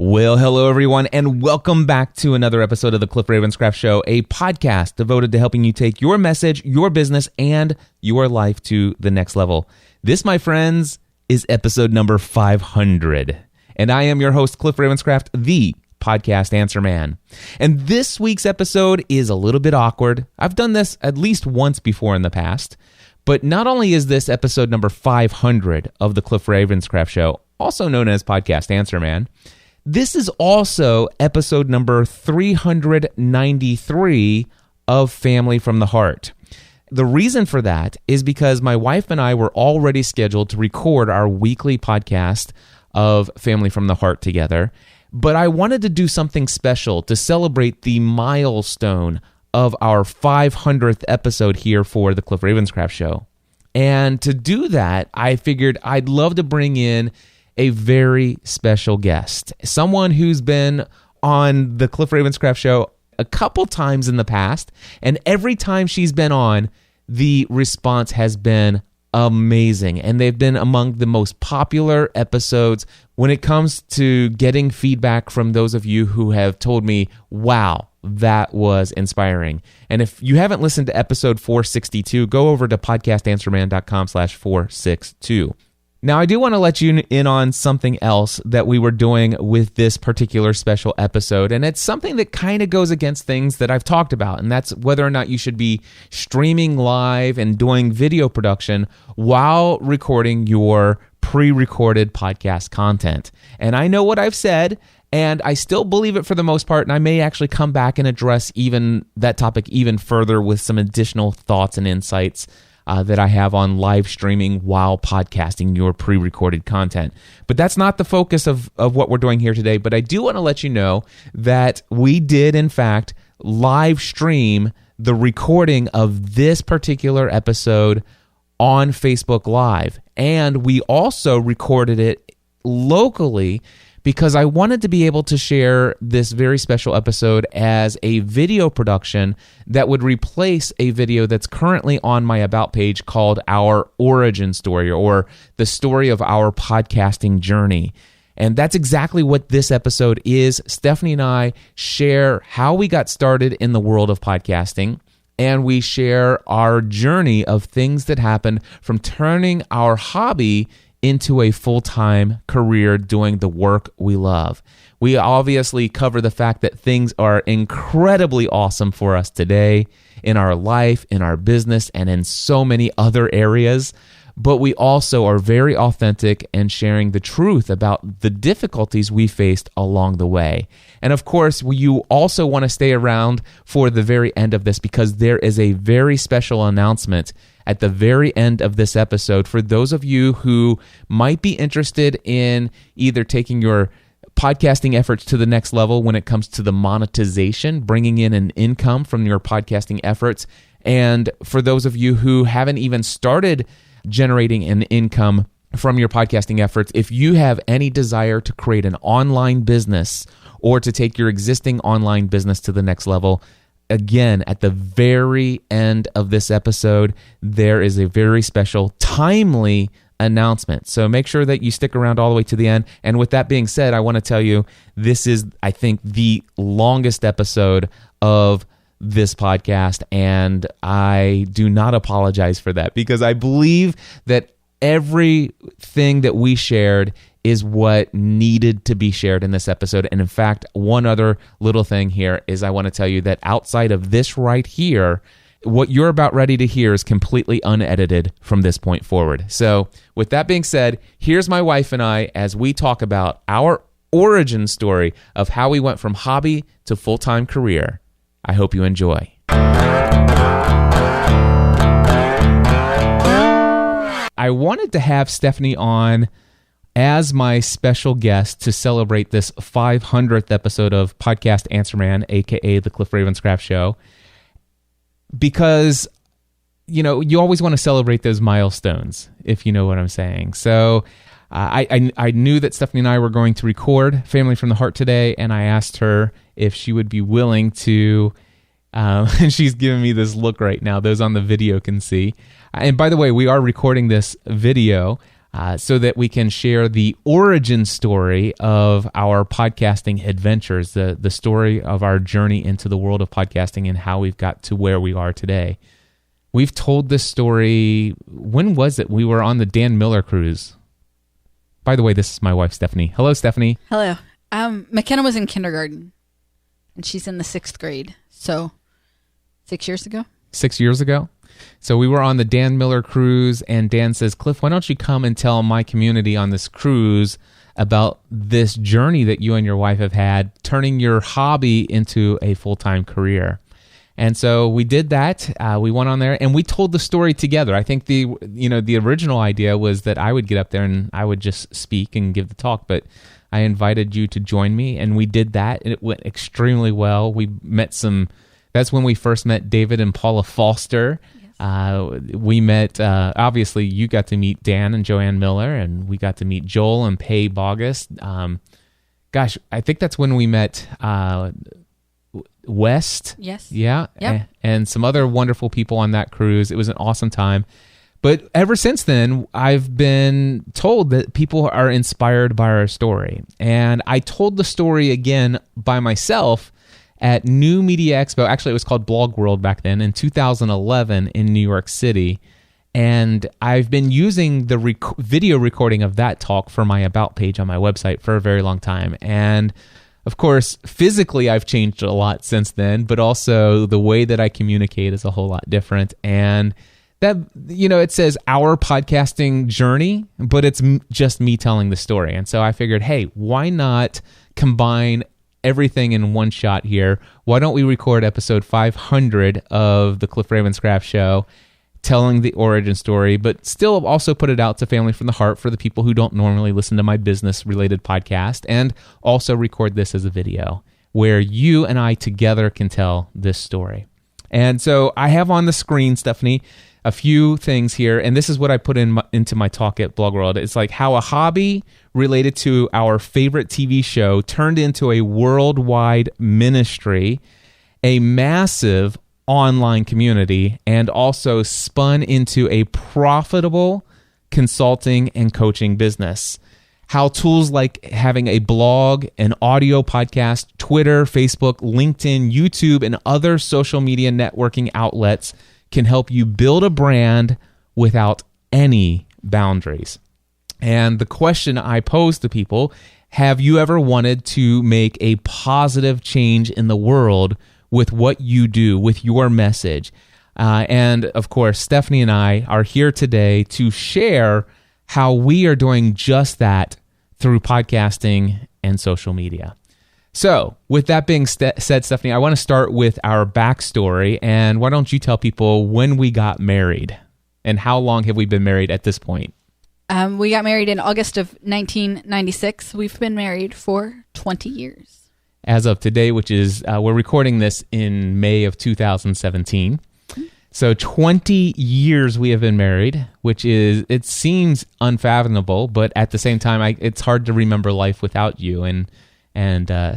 Well, hello everyone, and welcome back to another episode of the Cliff Ravenscraft Show, a podcast devoted to helping you take your message, your business, and your life to the next level. This, my friends, is episode number 500, and I am your host, Cliff Ravenscraft, the podcast answer man. And this week's episode is a little bit awkward. I've done this at least once before in the past, but not only is this episode number 500 of the Cliff Ravenscraft Show, also known as Podcast Answer Man, this is also episode number 393 of Family from the Heart. The reason for that is because my wife and I were already scheduled to record our weekly podcast of Family from the Heart together, but I wanted to do something special to celebrate the milestone of our 500th episode here for the Cliff Ravenscraft Show. And to do that, I figured I'd love to bring in a very special guest, someone who's been on the Cliff Ravenscraft Show a couple times in the past, and every time she's been on, the response has been amazing, and they've been among the most popular episodes when it comes to getting feedback from those of you who have told me, wow, that was inspiring. And if you haven't listened to episode 462, go over to podcastanswerman.com/462. Now, I do want to let you in on something else that we were doing with this particular special episode, and it's something that kind of goes against things that I've talked about, and that's whether or not you should be streaming live and doing video production while recording your pre-recorded podcast content. And I know what I've said, and I still believe it for the most part, and I may actually come back and address even that topic even further with some additional thoughts and insights that I have on live streaming while podcasting your pre-recorded content. But that's not the focus of what we're doing here today. But I do want to let you know that we did, in fact, live stream the recording of this particular episode on Facebook Live. And we also recorded it locally because I wanted to be able to share this very special episode as a video production that would replace a video that's currently on my About page called Our Origin Story, or the story of our podcasting journey. And that's exactly what this episode is. Stephanie and I share how we got started in the world of podcasting, and we share our journey of things that happened from turning our hobby into a full-time career doing the work we love. We obviously cover the fact that things are incredibly awesome for us today in our life, in our business, and in so many other areas. But we also are very authentic and sharing the truth about the difficulties we faced along the way. And of course, you also want to stay around for the very end of this because there is a very special announcement at the very end of this episode for those of you who might be interested in either taking your podcasting efforts to the next level when it comes to the monetization, bringing in an income from your podcasting efforts, and for those of you who haven't even started generating an income from your podcasting efforts, if you have any desire to create an online business or to take your existing online business to the next level, again, at the very end of this episode, there is a very special, timely announcement. So make sure that you stick around all the way to the end. And with that being said, I want to tell you, this is, I think, the longest episode of this podcast, and I do not apologize for that because I believe that everything that we shared is what needed to be shared in this episode. And in fact, one other little thing here is I want to tell you that outside of this right here, what you're about ready to hear is completely unedited from this point forward. So with that being said, here's my wife and I as we talk about our origin story of how we went from hobby to full-time career. I hope you enjoy. I wanted to have Stephanie on as my special guest to celebrate this 500th episode of Podcast Answer Man, aka the Cliff Ravenscraft Show, because, you know, you always want to celebrate those milestones, if you know what I'm saying. So I knew that Stephanie and I were going to record Family from the Heart today, and I asked her if she would be willing to, and she's giving me this look right now, those on the video can see. And by the way, we are recording this video so that we can share the origin story of our podcasting adventures, the story of our journey into the world of podcasting and how we've got to where we are today. We've told this story, when was it? We were on the Dan Miller cruise. By the way, this is my wife, Stephanie. Hello, Stephanie. Hello. McKenna was in kindergarten, and she's in the 6th grade. So 6 years ago? 6 years ago. So we were on the Dan Miller cruise, and Dan says, Cliff, why don't you come and tell my community on this cruise about this journey that you and your wife have had, turning your hobby into a full-time career. And so we did that. We went on there and we told the story together. I think the original idea was that I would get up there and I would just speak and give the talk, but I invited you to join me, and we did that, and it went extremely well. We met that's when we first met David and Paula Foster. Yes. We met, obviously you got to meet Dan and Joanne Miller, and we got to meet Joel and Pay Bogus. I think that's when we met West. Yes. Yeah. Yep. And some other wonderful people on that cruise. It was an awesome time. But ever since then, I've been told that people are inspired by our story. And I told the story again by myself at New Media Expo. Actually, it was called Blog World back then, in 2011 in New York City. And I've been using the video recording of that talk for my About page on my website for a very long time. And of course, physically, I've changed a lot since then, but also the way that I communicate is a whole lot different. And that, it says our podcasting journey, but it's just me telling the story. And so I figured, hey, why not combine everything in one shot here? Why don't we record episode 500 of the Cliff Ravenscraft Show, telling the origin story, but still also put it out to Family from the Heart for the people who don't normally listen to my business-related podcast, and also record this as a video where you and I together can tell this story. And so I have on the screen, Stephanie, a few things here, and this is what I put into my talk at Blog World. It's like how a hobby related to our favorite TV show turned into a worldwide ministry, a massive online community, and also spun into a profitable consulting and coaching business. How tools like having a blog, an audio podcast, Twitter, Facebook, LinkedIn, YouTube, and other social media networking outlets can help you build a brand without any boundaries. And the question I pose to people, have you ever wanted to make a positive change in the world with what you do, with your message? And of course, Stephanie and I are here today to share how we are doing just that through podcasting and social media. So with that being said, Stephanie, I want to start with our backstory. And why don't you tell people when we got married and how long have we been married at this point? We got married in August of 1996. We've been married for 20 years. As of today, which is, we're recording this in May of 2017. So 20 years we have been married, which is, it seems unfathomable, but at the same time, it's hard to remember life without you, and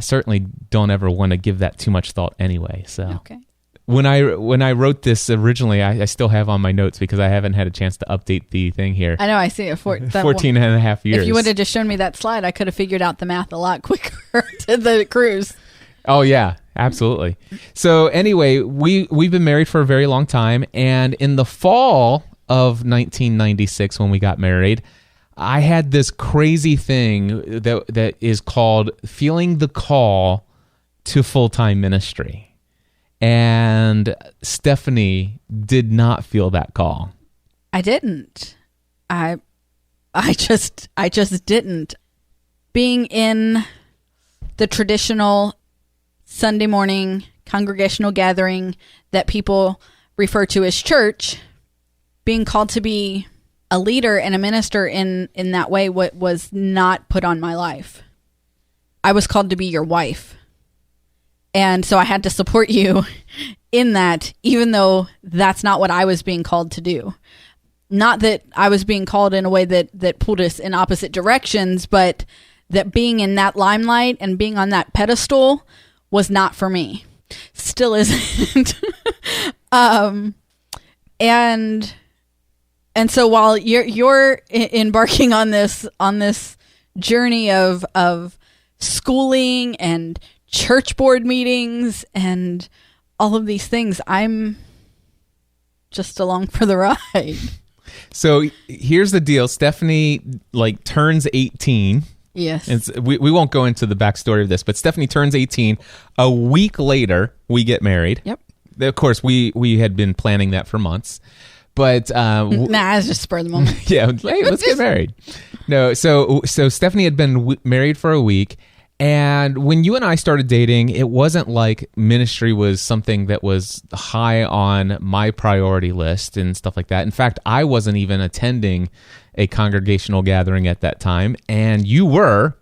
certainly don't ever want to give that too much thought anyway. So okay. When I wrote this originally, I still have on my notes because I haven't had a chance to update the thing here. I know, I see it. 14 and a half years. If you would have just shown me that slide, I could have figured out the math a lot quicker to the cruise. Oh, yeah, absolutely. So anyway, we've been married for a very long time, and in the fall of 1996 when we got married, I had this crazy thing that is called feeling the call to full-time ministry. And Stephanie did not feel that call. I didn't. I just didn't. Being in the traditional Sunday morning congregational gathering that people refer to as church, being called to be a leader and a minister in that way was not put on my life. I was called to be your wife. And so I had to support you in that, even though that's not what I was being called to do. Not that I was being called in a way that pulled us in opposite directions, but that being in that limelight and being on that pedestal was not for me. Still isn't. And And so while you're embarking on this journey of schooling and church board meetings and all of these things, I'm just along for the ride. So here's the deal. Stephanie turns 18. Yes. And we won't go into the backstory of this, but Stephanie turns 18. A week later, we get married. Yep. Of course, we had been planning that for months. But it's just spur of the moment. Yeah, hey, let's get married. No, so Stephanie had been married for a week, and when you and I started dating, it wasn't like ministry was something that was high on my priority list and stuff like that. In fact, I wasn't even attending a congregational gathering at that time, and you were.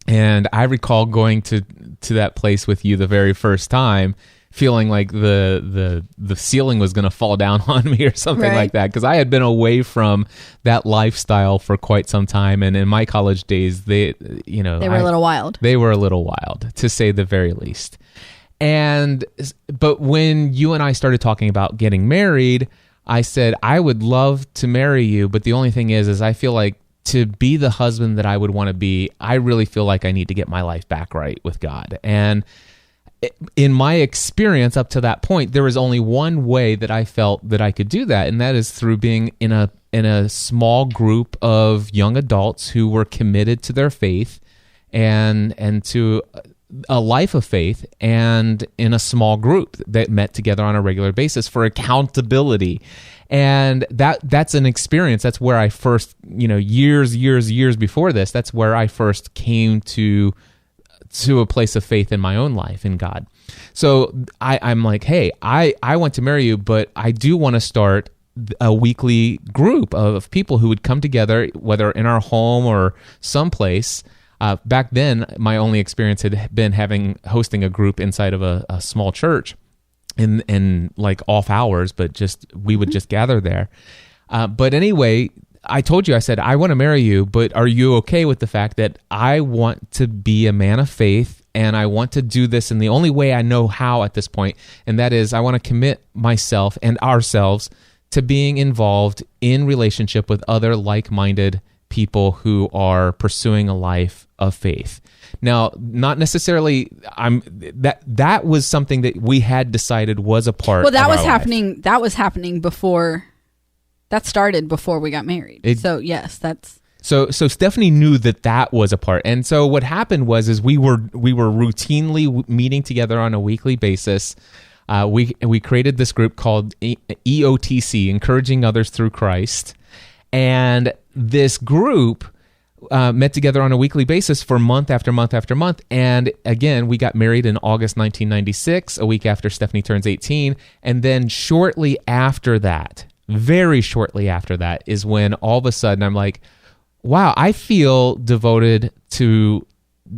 And I recall going to that place with you the very first time, feeling like the ceiling was going to fall down on me or something like that, because I had been away from that lifestyle for quite some time, and in my college days, they were a little wild. They were a little wild, to say the very least. But when you and I started talking about getting married, I said I would love to marry you, but the only thing is I feel like to be the husband that I would want to be, I really feel like I need to get my life back right with God. And in my experience up to that point, there was only one way that I felt that I could do that, and that is through being in a small group of young adults who were committed to their faith and to a life of faith, and in a small group that met together on a regular basis for accountability. And that's an experience. That's where I first, years before this, that's where I first came to a place of faith in my own life in God. So I'm like, hey, I want to marry you, but I do want to start a weekly group of people who would come together, whether in our home or someplace. Back then, my only experience had been hosting a group inside of a small church in like off hours, but we would just gather there. But anyway, I told you, I said, I want to marry you, but are you okay with the fact that I want to be a man of faith, and I want to do this in the only way I know how at this point, and that is I want to commit myself and ourselves to being involved in relationship with other like-minded people who are pursuing a life of faith. Now, not necessarily, that was something that we had decided was a part of our life. That was happening before. That started before we got married. So yes, that's... So Stephanie knew that was a part. And so what happened was we were routinely meeting together on a weekly basis. We created this group called EOTC, Encouraging Others Through Christ. And this group met together on a weekly basis for month after month after month. And again, we got married in August 1996, a week after Stephanie turns 18. And then shortly after that, very shortly after that, is when all of a sudden I'm like, wow, I feel devoted to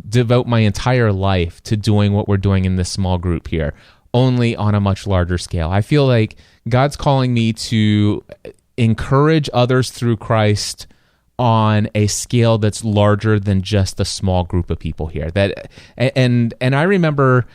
devote my entire life to doing what we're doing in this small group here, only on a much larger scale. I feel like God's calling me to encourage others through Christ on a scale that's larger than just a small group of people here. And I remember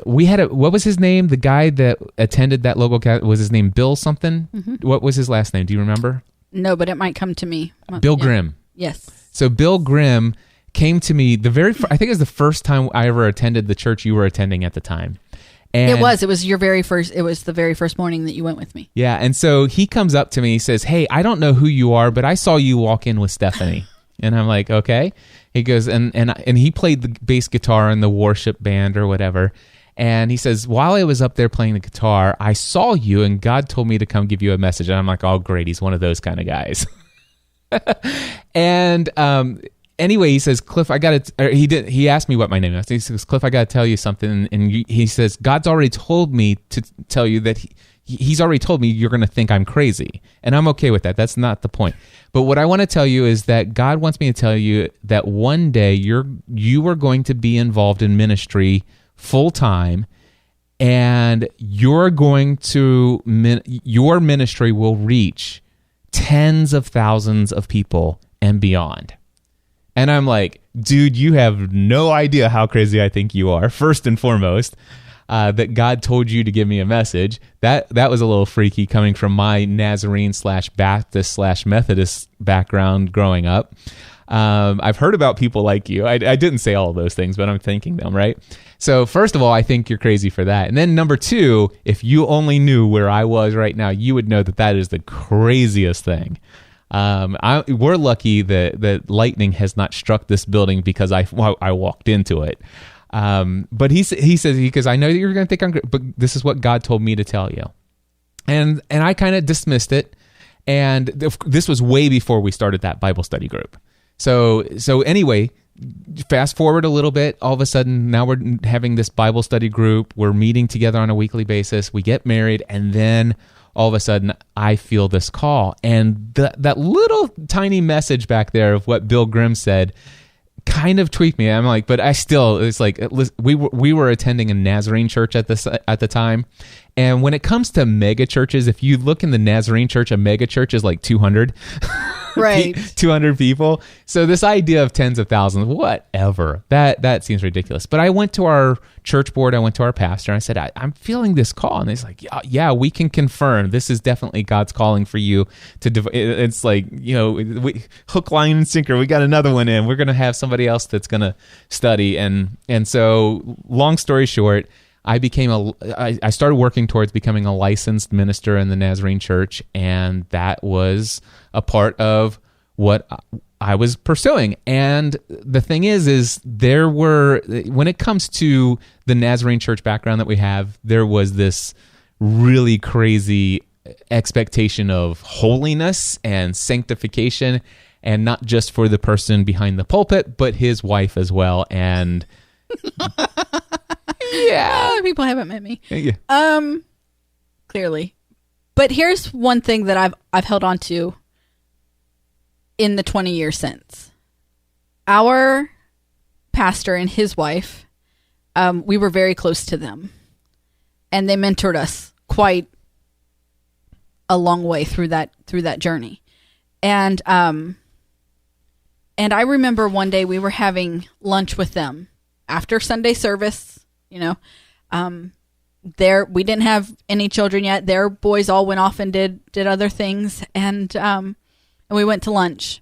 we had what was his name? The guy that attended that local, was his name Bill something? Mm-hmm. What was his last name? Do you remember? No, but it might come to me. Bill Grimm. Yes. So Bill Grimm came to me I think it was the first time I ever attended the church you were attending at the time. And it was the very first morning that you went with me. Yeah. And so he comes up to me, he says, hey, I don't know who you are, but I saw you walk in with Stephanie. And I'm like, okay. He goes, and he played the bass guitar in the worship band or whatever. And he says, while I was up there playing the guitar, I saw you and God told me to come give you a message. And I'm like, oh, great. He's one of those kind of guys. And anyway, he says, Cliff, he asked me what my name was. He says, Cliff, I got to tell you something. And he says, God's already told me to tell you that he's already told me you're going to think I'm crazy. And I'm okay with that. That's not the point. But what I want to tell you is that God wants me to tell you that one day you are going to be involved in ministry full time, and your ministry will reach tens of thousands of people and beyond. And I'm like, dude, you have no idea how crazy I think you are, first and foremost. that God told you to give me a message. That was a little freaky coming from my Nazarene / Baptist / Methodist background growing up. I've heard about people like you. I didn't say all of those things, but I'm thinking them, right? So first of all, I think you're crazy for that. And then number two, if you only knew where I was right now, you would know that is the craziest thing. We're lucky that lightning has not struck this building because I walked into it. But he says, because I know that you're going to think I'm great, but this is what God told me to tell you. And I kind of dismissed it. And this was way before we started that Bible study group. So anyway, fast forward a little bit, all of a sudden now we're having this Bible study group. We're meeting together on a weekly basis. We get married, and then all of a sudden I feel this call. And that little tiny message back there of what Bill Grimm said kind of tweaked me. I'm like, but it's like, we were attending a Nazarene church at the time. And when it comes to mega churches, if you look in the Nazarene church, a mega church is like 200. Right. 200 people. So this idea of tens of thousands, whatever, that seems ridiculous. But I went to our church board, I went to our pastor, and I said, I'm feeling this call. And he's like, yeah, we can confirm this is definitely God's calling for you to, it's like, hook, line, and sinker. We got another one in. We're going to have somebody else that's going to study. And so long story short, I started working towards becoming a licensed minister in the Nazarene church, and that was a part of what I was pursuing. And the thing is when it comes to the Nazarene church background that we have, there was this really crazy expectation of holiness and sanctification, and not just for the person behind the pulpit, but his wife as well. And yeah, people haven't met me. Yeah. Clearly. But here's one thing that I've held on to in the 20 years since. Our pastor and his wife, we were very close to them, and they mentored us quite a long way through that journey. And I remember one day we were having lunch with them after Sunday service. We didn't have any children yet. Their boys all went off and did other things, and we went to lunch.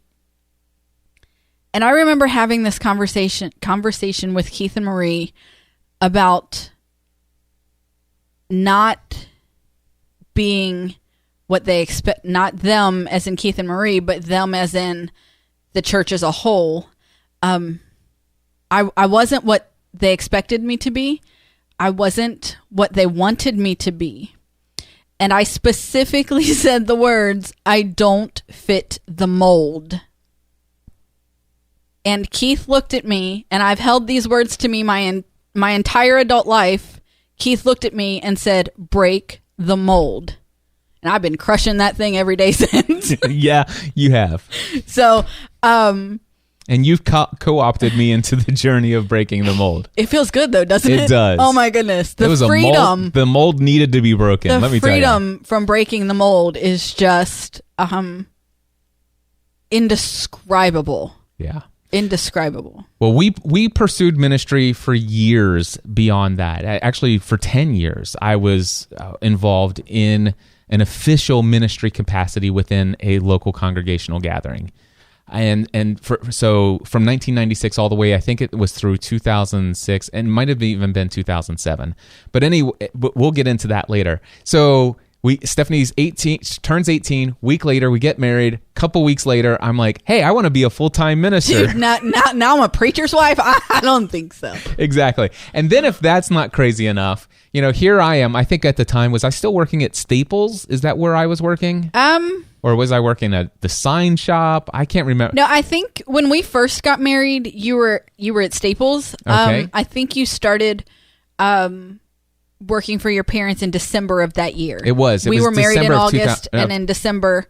And I remember having this conversation with Keith and Marie about not being what they expect, not them as in Keith and Marie, but them as in the church as a whole. I wasn't what they expected me to be. I wasn't what they wanted me to be. And I specifically said the words, I don't fit the mold. And Keith looked at me, and I've held these words to me my entire adult life. Keith looked at me and said, break the mold. And I've been crushing that thing every day since. Yeah, you have. So, and you've co-opted me into the journey of breaking the mold. It feels good, though, doesn't it? It does. Oh, my goodness. The freedom. The mold needed to be broken, let me tell you. The freedom from breaking the mold is just indescribable. Yeah. Indescribable. Well, we pursued ministry for years beyond that. Actually, for 10 years, I was involved in an official ministry capacity within a local congregational gathering. So from 1996 all the way, I think it was through 2006, and might have even been 2007. But anyway, we'll get into that later. So Stephanie's 18, turns 18. Week later, we get married. Couple weeks later, I'm like, hey, I want to be a full-time minister. Dude, now I'm a preacher's wife? I don't think so. Exactly. And then if that's not crazy enough, here I am. I think at the time, was I still working at Staples? Is that where I was working? Or was I working at the sign shop? I can't remember. No, I think when we first got married, you were at Staples. Okay. I think you started working for your parents in December of that year. It was. We were married December in August, and in December,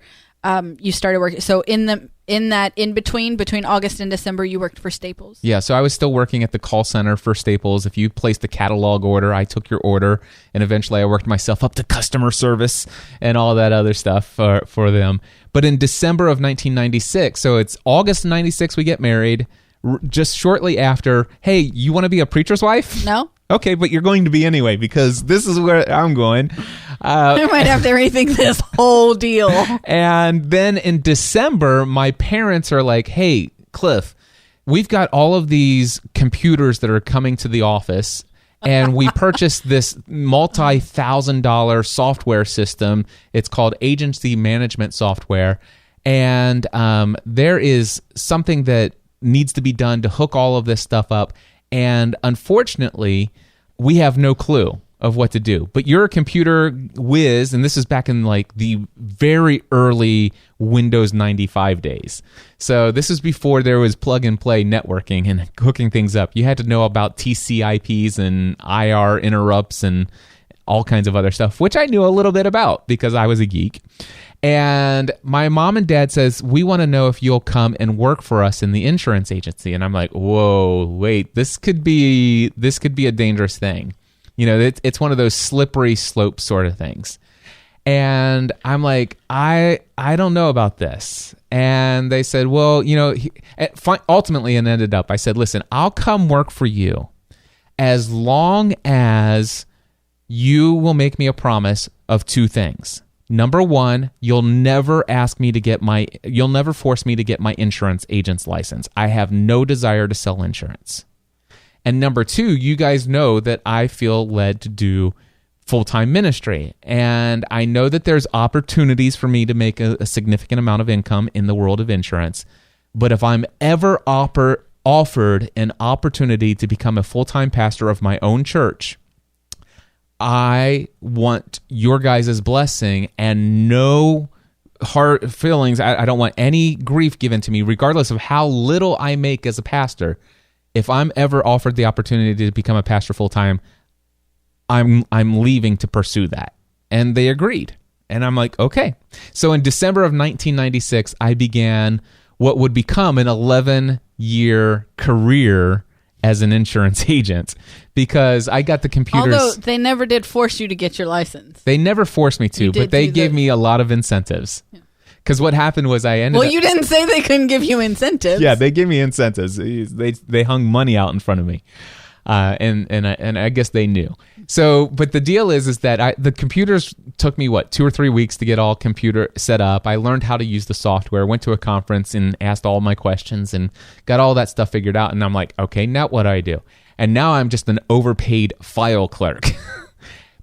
you started working. So in between August and December, you worked for Staples. Yeah, so I was still working at the call center for Staples. If you placed a catalog order, I took your order, and eventually I worked myself up to customer service and all that other stuff for them. But in December of 1996, so it's August 96, we get married. Just shortly after, hey, you want to be a preacher's wife? No. Okay, but you're going to be anyway, because this is where I'm going. I might have to rethink this whole deal. And then in December, my parents are like, hey, Cliff, we've got all of these computers that are coming to the office, and we purchased this multi-$1,000 software system. It's called Agency Management Software. And there is something that needs to be done to hook all of this stuff up. And unfortunately, we have no clue of what to do. But you're a computer whiz, and this is back in like the very early Windows 95 days. So this is before there was plug-and-play networking and hooking things up. You had to know about TCIPs and IR interrupts and all kinds of other stuff, which I knew a little bit about because I was a geek. And my mom and dad says, we want to know if you'll come and work for us in the insurance agency. And I'm like, whoa, wait, this could be a dangerous thing. You know, it's one of those slippery slope sort of things. And I'm like, I don't know about this. And they said, well, you know, ultimately it ended up, I said, listen, I'll come work for you as long as you will make me a promise of two things. Number one, you'll never force me to get my insurance agent's license. I have no desire to sell insurance. And number two, you guys know that I feel led to do full-time ministry. And I know that there's opportunities for me to make a significant amount of income in the world of insurance. But if I'm ever offered an opportunity to become a full-time pastor of my own church, I want your guys' blessing and no hard feelings. I don't want any grief given to me, regardless of how little I make as a pastor. If I'm ever offered the opportunity to become a pastor full-time, I'm leaving to pursue that. And they agreed. And I'm like, okay. So in December of 1996, I began what would become an 11-year career as an insurance agent, because I got the computers. Although they never did force you to get your license. They never forced me to, but they gave me a lot of incentives. Because what happened was I ended up... Well, you didn't say they couldn't give you incentives. Yeah, they gave me incentives. They hung money out in front of me. And I guess they knew. So, but the deal is that the computers took me 2 or 3 weeks to get all computer set up. I learned how to use the software, went to a conference and asked all my questions and got all that stuff figured out. And I'm like, okay, now what do I do? And now I'm just an overpaid file clerk.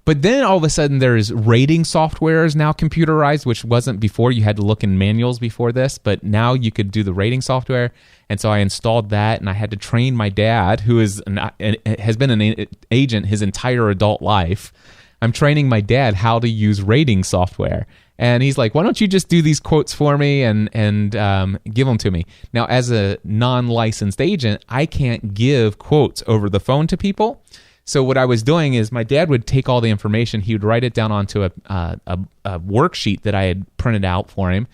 But then all of a sudden there's rating software is now computerized, which wasn't before. You had to look in manuals before this, but now you could do the rating software. And so I installed that, and I had to train my dad, who has been an agent his entire adult life. I'm training my dad how to use rating software. And he's like, why don't you just do these quotes for me and give them to me? Now, as a non-licensed agent, I can't give quotes over the phone to people. So what I was doing is my dad would take all the information. He would write it down onto a worksheet that I had printed out for him.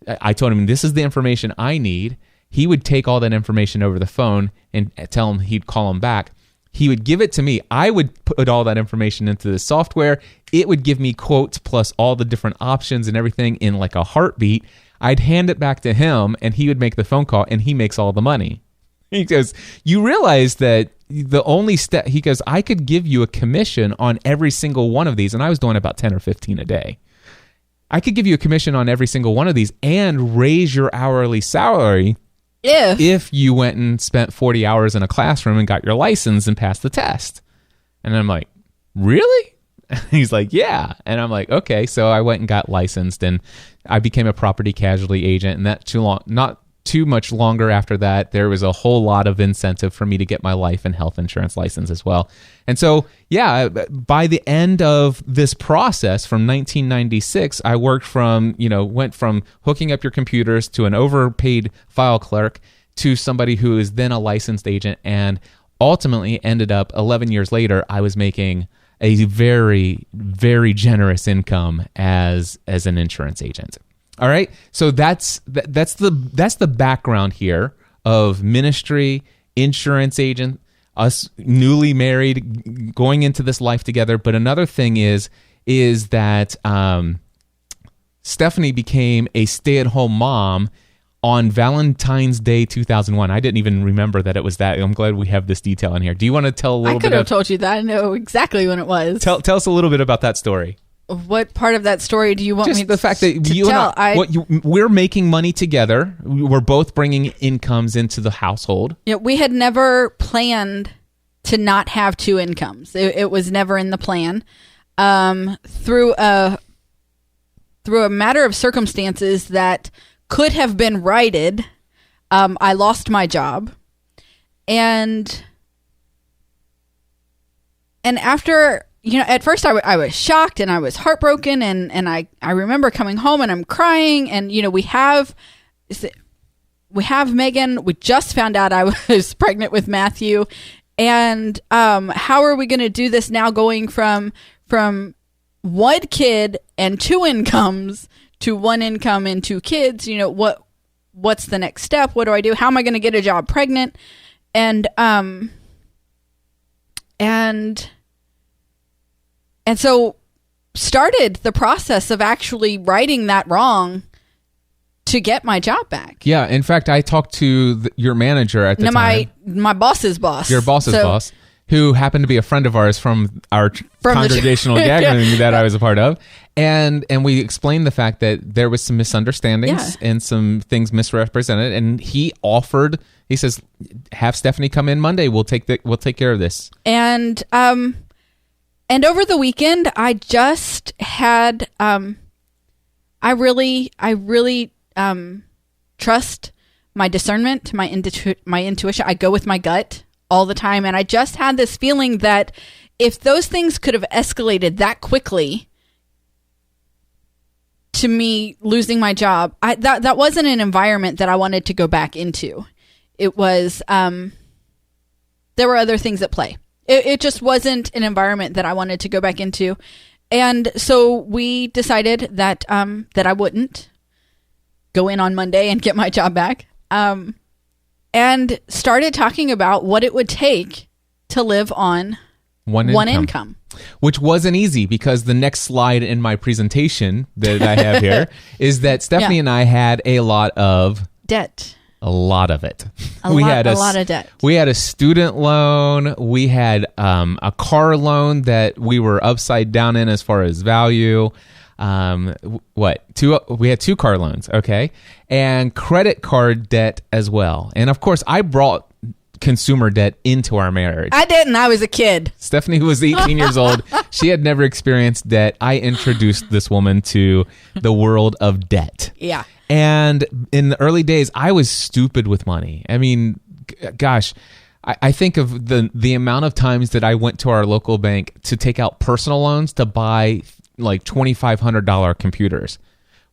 I told him, this is the information I need. He would take all that information over the phone and tell him he'd call him back. He would give it to me. I would put all that information into the software. It would give me quotes plus all the different options and everything in like a heartbeat. I'd hand it back to him, and he would make the phone call, and he makes all the money. He goes, you realize that the only step, he goes, I could give you a commission on every single one of these. And I was doing about 10 or 15 a day. I could give you a commission on every single one of these and raise your hourly salary if you went and spent 40 hours in a classroom and got your license and passed the test. And I'm like, really? He's like, yeah. And I'm like, okay. So I went and got licensed, and I became a property casualty agent. And not too much longer after that, there was a whole lot of incentive for me to get my life and health insurance license as well. And so, yeah, by the end of this process from 1996, I went from hooking up your computers to an overpaid file clerk to somebody who is then a licensed agent, and ultimately ended up 11 years later, I was making a very, very generous income as an insurance agent. All right, so that's the background here of ministry, insurance agent, us newly married, going into this life together. But another thing is that Stephanie became a stay-at-home mom on Valentine's Day 2001. I didn't even remember that it was that. I'm glad we have this detail in here. Do you want to tell a little bit? I could have told you that. I know exactly when it was. Tell us a little bit about that story. What part of that story do you want me Just the fact that to you tell? we're making money together. We're both bringing incomes into the household. Yeah, we had never planned to not have two incomes. It was never in the plan. Through a matter of circumstances that could have been righted, I lost my job, and after, at first I was shocked and I was heartbroken, and I remember coming home and I'm crying, and we have Megan. We just found out I was pregnant with Matthew, and how are we going to do this now, going from one kid and two incomes to one income and two kids? What's the next step? What do I do? How am I going to get a job pregnant? And so started the process of actually righting that wrong to get my job back. Yeah. In fact, I talked to your manager at the time. My boss's boss. Your boss's boss, who happened to be a friend of ours from our congregational gathering that I was a part of. And we explained the fact that there was some misunderstandings and some things misrepresented. And he says, have Stephanie come in Monday. We'll take care of this. And over the weekend, I just had, I really trust my discernment, my intuition. I go with my gut all the time. And I just had this feeling that if those things could have escalated that quickly to me losing my job, that wasn't an environment that I wanted to go back into. It was, there were other things at play. It just wasn't an environment that I wanted to go back into. And so we decided that I wouldn't go in on Monday and get my job back. And started talking about what it would take to live on one income. Which wasn't easy, because the next slide in my presentation that I have here is that Stephanie and I had a lot of debt. A lot of it. A lot of debt. We had a student loan. We had a car loan that we were upside down in as far as value. We had two car loans, okay? And credit card debt as well. And of course, I brought consumer debt into our marriage. I didn't. I was a kid. Stephanie was 18 years old. She had never experienced debt. I introduced this woman to the world of debt. Yeah. And in the early days, I was stupid with money. I mean, gosh, I think of the amount of times that I went to our local bank to take out personal loans to buy like $2,500 computers,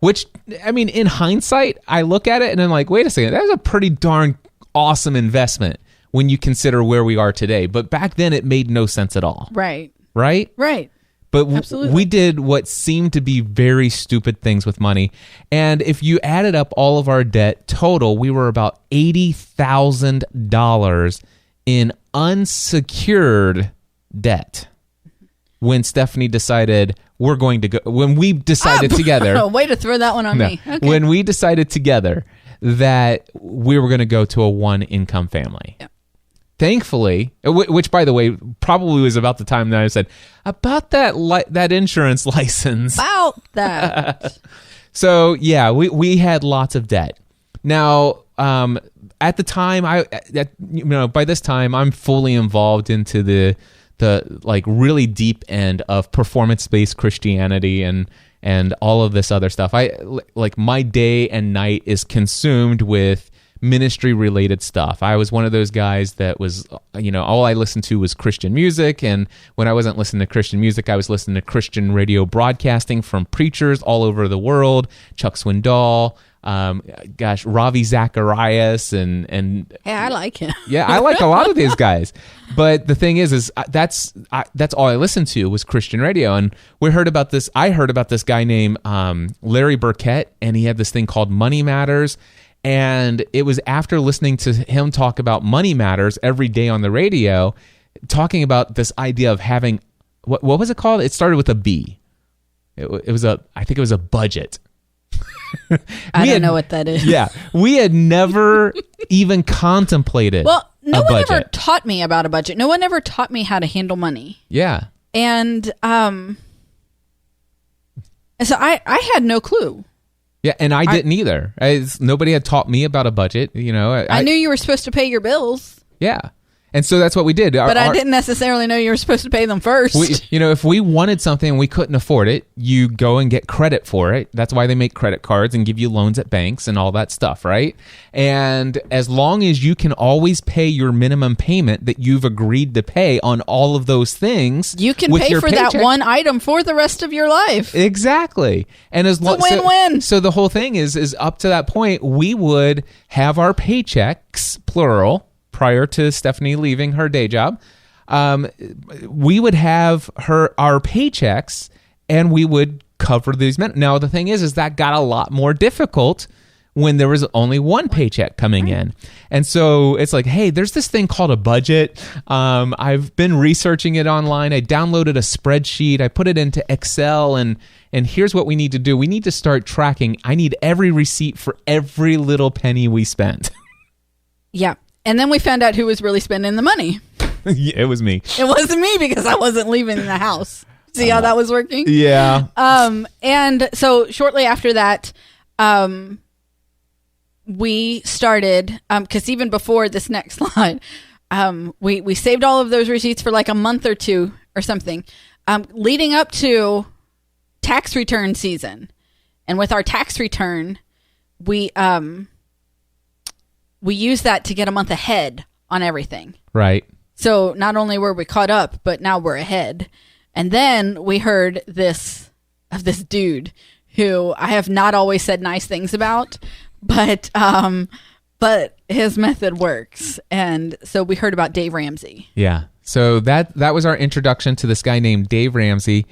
which, I mean, in hindsight, I look at it and I'm like, wait a second, that's a pretty darn awesome investment when you consider where we are today. But back then, it made no sense at all. Right. Right? Right. But we did what seemed to be very stupid things with money. And if you added up all of our debt total, we were about $80,000 in unsecured debt when Stephanie decided when we decided together. Way to throw that one on me. Okay. When we decided together that we were going to go to a one-income family. Yeah. Thankfully, which, by the way, probably was about the time that I said, about that insurance license. About that. So, yeah, we had lots of debt. Now, at the time, by this time, I'm fully involved into the like really deep end of performance-based Christianity and all of this other stuff. Like my day and night is consumed with ministry related stuff. I was one of those guys that was, all I listened to was Christian music. And when I wasn't listening to Christian music, I was listening to Christian radio broadcasting from preachers all over the world. Chuck Swindoll, Ravi Zacharias, and hey, I like him. Yeah, I like a lot of these guys. But the thing is that's all I listened to was Christian radio. And I heard about this guy named Larry Burkett, and he had this thing called Money Matters. And it was after listening to him talk about money matters every day on the radio, talking about this idea of having, what was it called? It started with a B. I think it was a budget. I don't know what that is. Yeah. We had never even contemplated Well, no a one budget. ever taught me about a budget. No one ever taught me how to handle money. Yeah. And so I had no clue. Yeah, and I didn't either. Nobody had taught me about a budget, I knew you were supposed to pay your bills, Yeah. And so that's what we did. but I didn't necessarily know you were supposed to pay them first. If we wanted something and we couldn't afford it, you go and get credit for it. That's why they make credit cards and give you loans at banks and all that stuff, right? And as long as you can always pay your minimum payment that you've agreed to pay on all of those things, you can with pay your for that paycheck- one item for the rest of your life. Exactly. And as long It's a win-win. So the whole thing is up to that point, we would have our paychecks, plural, prior to Stephanie leaving her day job. We would have our paychecks, and we would cover these men. Now the thing is that got a lot more difficult when there was only one paycheck coming in. And so it's like, hey, there's this thing called a budget. I've been researching it online. I downloaded a spreadsheet. I put it into Excel, and here's what we need to do. We need to start tracking. I need every receipt for every little penny we spent. Yeah. And then we found out who was really spending the money. Yeah, it was me. It wasn't me because I wasn't leaving the house. See how that was working? Yeah. And so shortly after that, we started, because even before this next slide, we saved all of those receipts for like a month or two or something, leading up to tax return season. And with our tax return, we use that to get a month ahead on everything. Right. So not only were we caught up, but now we're ahead. And then we heard this dude who I have not always said nice things about, but his method works. And so we heard about Dave Ramsey. Yeah. So that was our introduction to this guy named Dave Ramsey.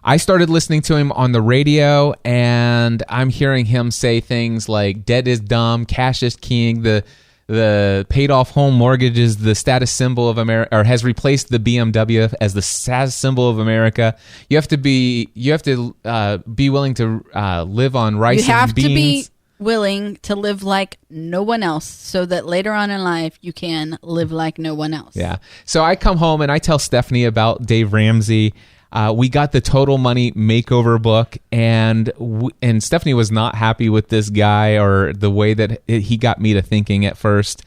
I started listening to him on the radio, and I'm hearing him say things like debt is dumb, cash is king, the paid off home mortgage is the status symbol of America, or has replaced the BMW as the status symbol of America. You have to be willing to live on rice You have and beans. to be willing to live like no one else so that later on in life you can live like no one else. Yeah. So I come home and I tell Stephanie about Dave Ramsey. We got the Total Money Makeover book, and Stephanie was not happy with this guy or the way that he got me to thinking at first.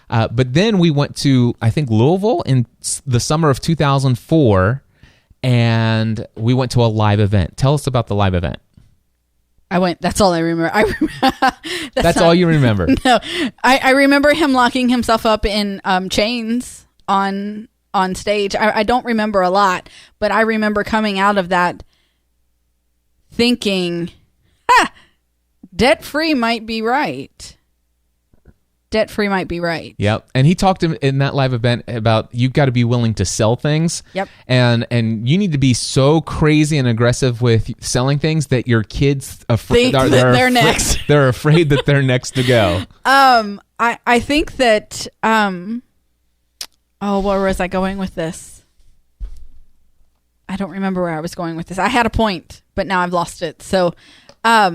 But then we went to, I think, Louisville in the summer of 2004, and we went to a live event. Tell us about the live event. I went. That's all I remember. That's all you remember. No, I remember him locking himself up in chains on stage. I don't remember a lot, but I remember coming out of that thinking, debt-free might be right. Debt-free might be right. Yep. And he talked in that live event about you've got to be willing to sell things. Yep. And you need to be so crazy and aggressive with selling things that your kids Think that they're next. They're afraid that they're next to go. I think that where was I going with this? I don't remember where I was going with this. I had a point, but now I've lost it. So, I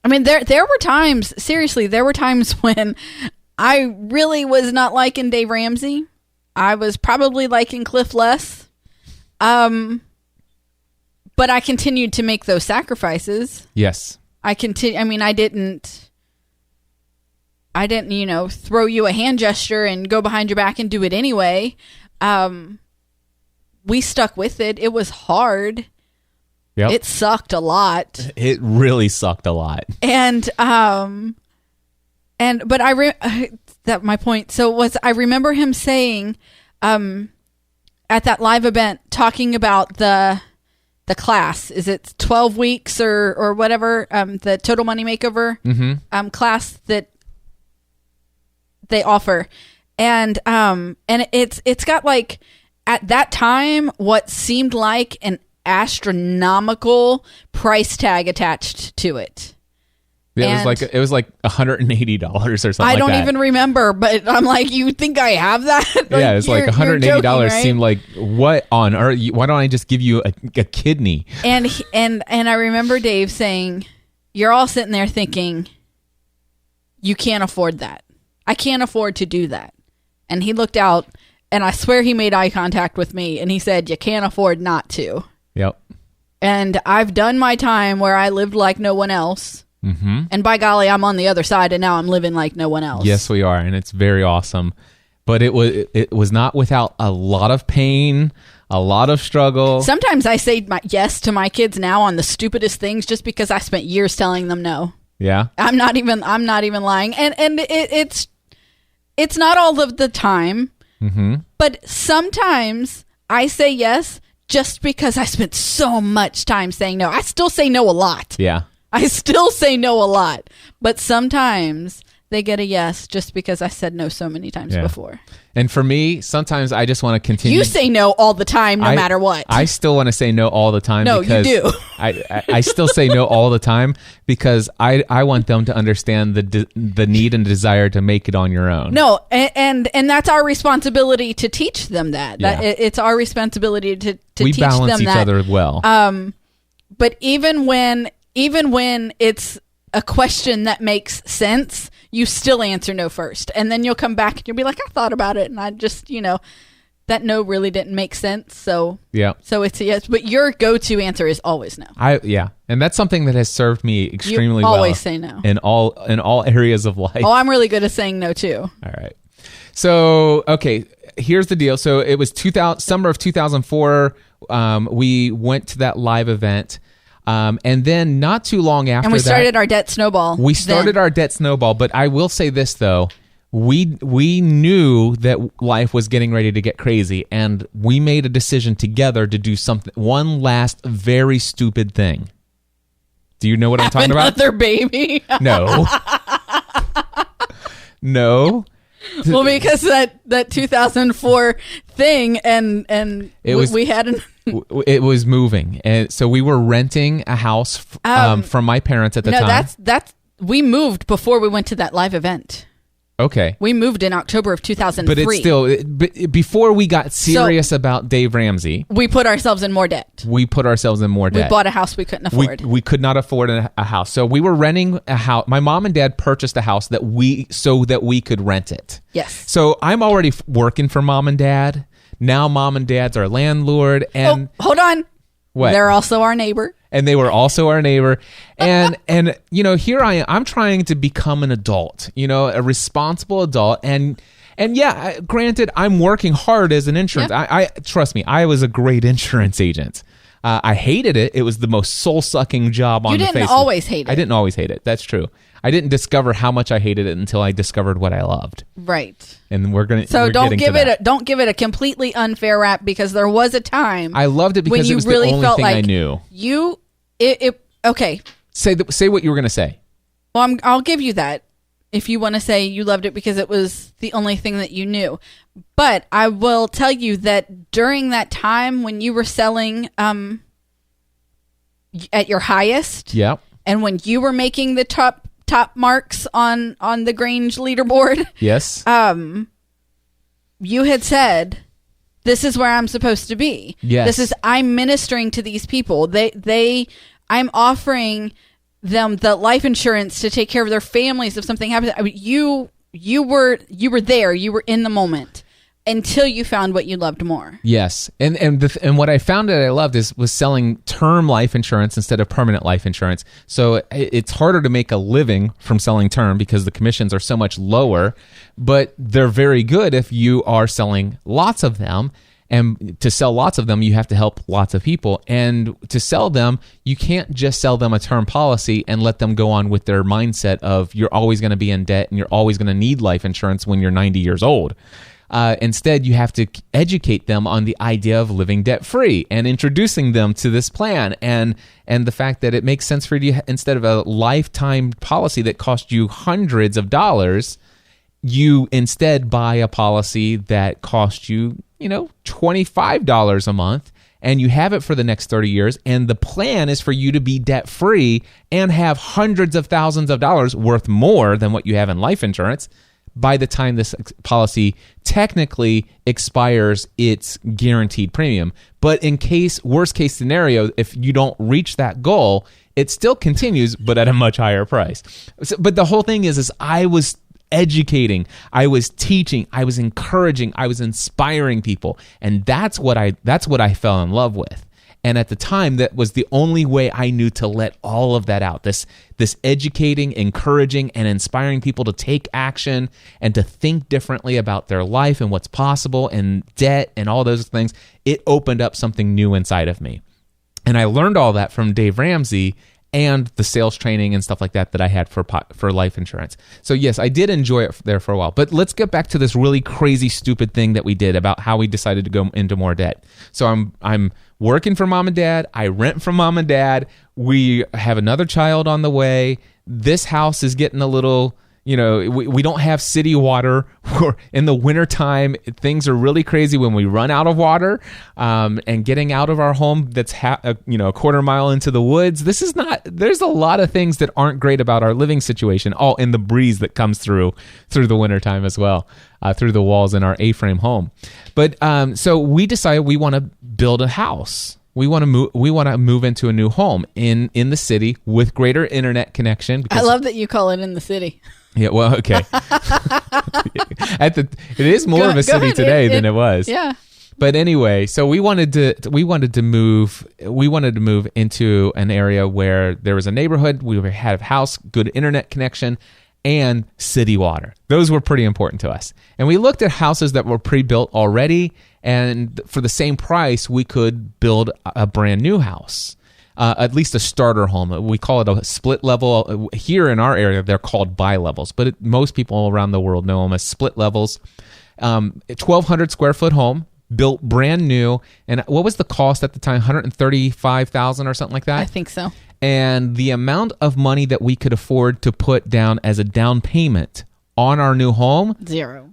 mean, there were times, seriously, there were times when I really was not liking Dave Ramsey. I was probably liking Cliff less. But I continued to make those sacrifices. Yes. I didn't, throw you a hand gesture and go behind your back and do it anyway. We stuck with it. It was hard. Yep. It sucked a lot. It really sucked a lot. And my point. So I remember him saying, at that live event, talking about the class. Is it 12 weeks or whatever? The Total Money Makeover class that they offer, and it's got, like, at that time what seemed like an astronomical price tag attached to it. Yeah, it was like $180 or something. I don't like that. even remember, but I'm like, you think I have that? Yeah, it's like $180 joking, right? seemed like, what on earth? Why don't I just give you a kidney? And I remember Dave saying, you're all sitting there thinking, you can't afford that. I can't afford to do that. And he looked out, and I swear he made eye contact with me, and he said, you can't afford not to. Yep. And I've done my time where I lived like no one else. Mm-hmm. And by golly, I'm on the other side, and now I'm living like no one else. Yes, we are, and it's very awesome. But it was not without a lot of pain, a lot of struggle. Sometimes I say yes to my kids now on the stupidest things just because I spent years telling them no. Yeah. I'm not even lying. And it's not all of the time. Mm-hmm. But sometimes I say yes just because I spent so much time saying no. I still say no a lot. Yeah. I still say no a lot. But sometimes they get a yes just because I said no so many times before. And for me, sometimes I just want to continue. You say no all the time, no matter what. I still want to say no all the time. No, because you do. I still say no all the time because I want them to understand the need and desire to make it on your own. No, and that's our responsibility to teach them that. Yeah. It's our responsibility to we teach them that. balance each other well. But even when it's a question that makes sense, you still answer no first. And then you'll come back and you'll be like, I thought about it. And I just, that no really didn't make sense. So it's a yes. But your go-to answer is always no. And that's something that has served me extremely you well. Always say no. In all areas of life. Oh, I'm really good at saying no too. All right. So, okay, here's the deal. So it was summer of 2004. We went to that live event. And then not too long after that... And we started our debt snowball. We started our debt snowball, but I will say this, though. We knew that life was getting ready to get crazy, and we made a decision together to do one last very stupid thing. Do you know what I'm talking about? Another baby? No. No. Well, because that 2004 thing, and we had an... It was moving, and so we were renting a house from my parents at the time. That's we moved before we went to that live event. Okay, we moved in October of 2003. But it's still before we got serious about Dave Ramsey. We put ourselves in more debt. We bought a house we couldn't afford. We could not afford a house, so we were renting a house. My mom and dad purchased a house so that we could rent it. Yes. So I'm already working for mom and dad. Now mom and dad's our landlord, and hold on. What? They're also our neighbor. And they were also our neighbor. And here I am. I'm trying to become an adult, a responsible adult. And yeah, granted, I'm working hard as an insurance. Yeah. I trust me, I was a great insurance agent. I hated it. It was the most soul-sucking job on the face. You didn't always hate it. I didn't always hate it. That's true. I didn't discover how much I hated it until I discovered what I loved. Right. And don't give it a completely unfair rap, because there was a time I loved it because it was really the only felt thing like I knew. Okay. Say what you were going to say. Well, I'll give you that if you want to say you loved it because it was the only thing that you knew. But I will tell you that during that time when you were selling at your highest, yeah, and when you were making the top marks on the Grange leaderboard, yes, you had said, this is where I'm supposed to be. Yes. I'm ministering to these people. I'm offering them the life insurance to take care of their families if something happens. I mean, you were there. You were in the moment until you found what you loved more. Yes. And what I found that I loved was selling term life insurance instead of permanent life insurance. So it's harder to make a living from selling term because the commissions are so much lower, but they're very good if you are selling lots of them. And to sell lots of them, you have to help lots of people. And to sell them, you can't just sell them a term policy and let them go on with their mindset of you're always going to be in debt and you're always going to need life insurance when you're 90 years old. Instead, you have to educate them on the idea of living debt-free and introducing them to this plan and the fact that it makes sense for you to, instead of a lifetime policy that costs you hundreds of dollars, you instead buy a policy that costs you, $25 a month, and you have it for the next 30 years, and the plan is for you to be debt-free and have hundreds of thousands of dollars worth more than what you have in life insurance by the time this policy technically expires its guaranteed premium. But in worst case scenario, if you don't reach that goal, it still continues, but at a much higher price. But the whole thing is I was educating, I was teaching, I was encouraging, I was inspiring people, and that's what I fell in love with. And at the time, that was the only way I knew to let all of that out. This educating, encouraging, and inspiring people to take action and to think differently about their life and what's possible and debt and all those things. It opened up something new inside of me. And I learned all that from Dave Ramsey and the sales training and stuff like that I had for life insurance. So yes, I did enjoy it there for a while. But let's get back to this really crazy, stupid thing that we did about how we decided to go into more debt. So I'm working for mom and dad. I rent from mom and dad. We have another child on the way. This house is getting a little, we don't have city water. In the wintertime, things are really crazy when we run out of water, and getting out of our home that's a quarter mile into the woods. There's a lot of things that aren't great about our living situation, all in the breeze that comes through the wintertime as well, through the walls in our A-frame home. But so we decided we want to build a house. We want to move into a new home in the city with greater internet connection. I love that you call it in the city. Yeah, well, okay. It is more of a city today than it was. Yeah. But anyway, so we wanted to move into an area where there was a neighborhood, we had a house, good internet connection, and city water. Those were pretty important to us. And we looked at houses that were pre-built already, and for the same price, we could build a brand new house. At least a starter home. We call it a split level. Here in our area, they're called bi-levels, but most people around the world know them as split levels. 1,200 square foot home, built brand new. And what was the cost at the time? $135,000 or something like that? I think so. And the amount of money that we could afford to put down as a down payment on our new home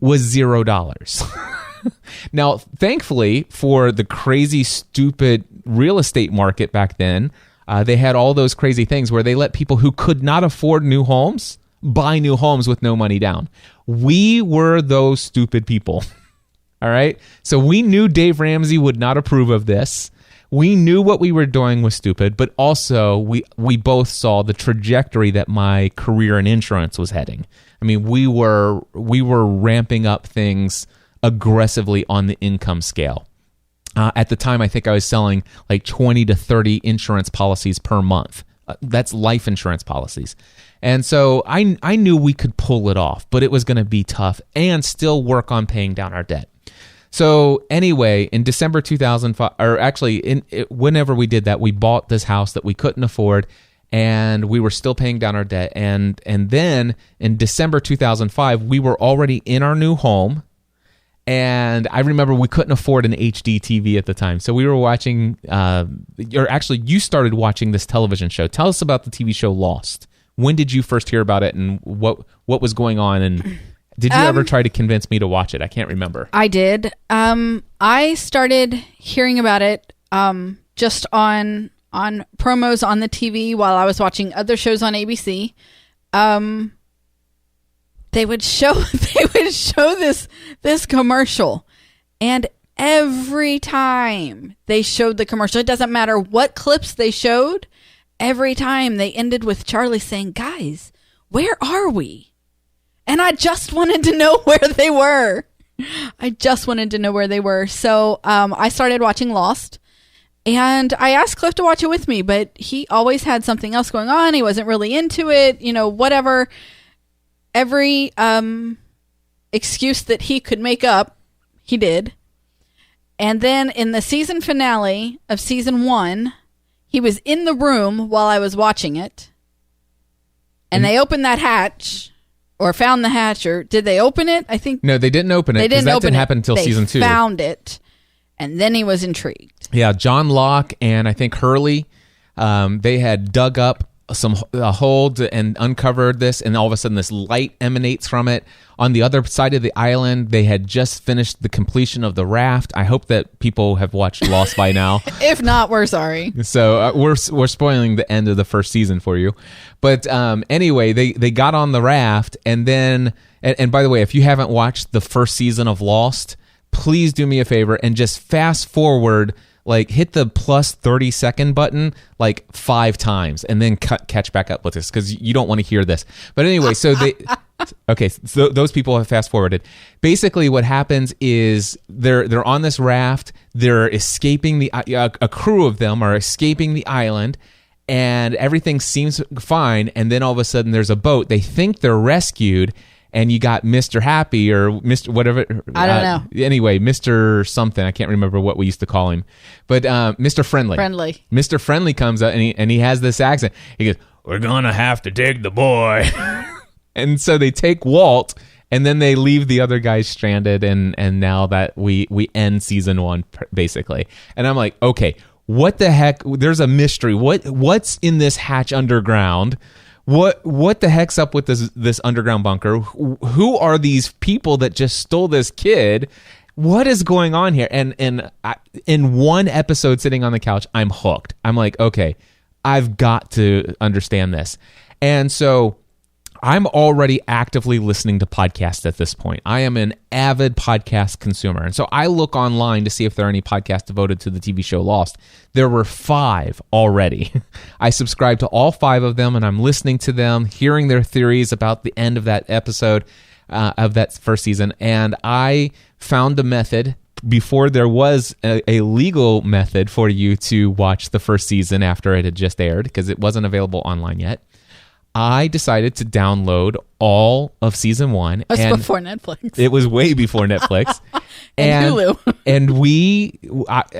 was $0. Now, thankfully, for the crazy, stupid real estate market back then, they had all those crazy things where they let people who could not afford new homes buy new homes with no money down. We were those stupid people. All right? So we knew Dave Ramsey would not approve of this. We knew what we were doing was stupid, but also we both saw the trajectory that my career in insurance was heading. I mean, we were ramping up things aggressively on the income scale. At the time, I think I was selling like 20 to 30 insurance policies per month. That's life insurance policies. And so I knew we could pull it off, but it was going to be tough and still work on paying down our debt. So anyway, in December 2005, or actually whenever we did that, we bought this house that we couldn't afford, and we were still paying down our debt. And then in December 2005, we were already in our new home. And I remember we couldn't afford an HD TV at the time. So we were watching, or actually you started watching this television show. Tell us about the TV show Lost. When did you first hear about it, and what was going on? And did you ever try to convince me to watch it? I can't remember. I did. I started hearing about it just on promos on the TV while I was watching other shows on ABC. They would show this commercial, and every time they showed the commercial, it doesn't matter what clips they showed, every time they ended with Charlie saying, "Guys, where are we?" And I just wanted to know where they were. So I started watching Lost, and I asked Cliff to watch it with me, but he always had something else going on. He wasn't really into it, whatever. Every excuse that he could make up, he did. And then in the season finale of season 1, he was in the room while I was watching it. And they opened that hatch, or found the hatch, or did they open it? I think. No, they didn't open it. That didn't happen until season 2. They found it, and then he was intrigued. Yeah, John Locke and I think Hurley, they had dug up hold and uncovered this, and all of a sudden this light emanates from it. On the other side of the island, they had just finished the completion of the raft. I hope that people have watched Lost by now. If not, we're sorry. So we're spoiling the end of the first season for you. But anyway, they got on the raft, and then and by the way, if you haven't watched the first season of Lost, please do me a favor and just fast forward. Like, hit the plus 30-second button like 5 times and then catch back up with this, because you don't want to hear this. But anyway, so so those people have fast forwarded. Basically, what happens is they're on this raft. They're escaping a crew of them are escaping the island, and everything seems fine. And then all of a sudden, there's a boat. They think they're rescued. And you got Mr. Happy or Mr. whatever. I don't know. Anyway, Mr. something. I can't remember what we used to call him. But Mr. Friendly. Mr. Friendly comes up and he has this accent. He goes, "We're going to have to take the boy." And so they take Walt, and then they leave the other guys stranded. And now that we end season 1, basically. And I'm like, okay, what the heck? There's a mystery. What's in this hatch underground? What the heck's up with this underground bunker? Who are these people that just stole this kid? What is going on here? And in one episode, sitting on the couch, I'm hooked. I'm like, okay, I've got to understand this. And so I'm already actively listening to podcasts at this point. I am an avid podcast consumer. And so I look online to see if there are any podcasts devoted to the TV show Lost. There were 5 already. I subscribed to all 5 of them, and I'm listening to them, hearing their theories about the end of that episode of that first season. And I found a method before there was a legal method for you to watch the first season after it had just aired, because it wasn't available online yet. I decided to download all of season 1. It was before Netflix. It was way before Netflix. and Hulu. And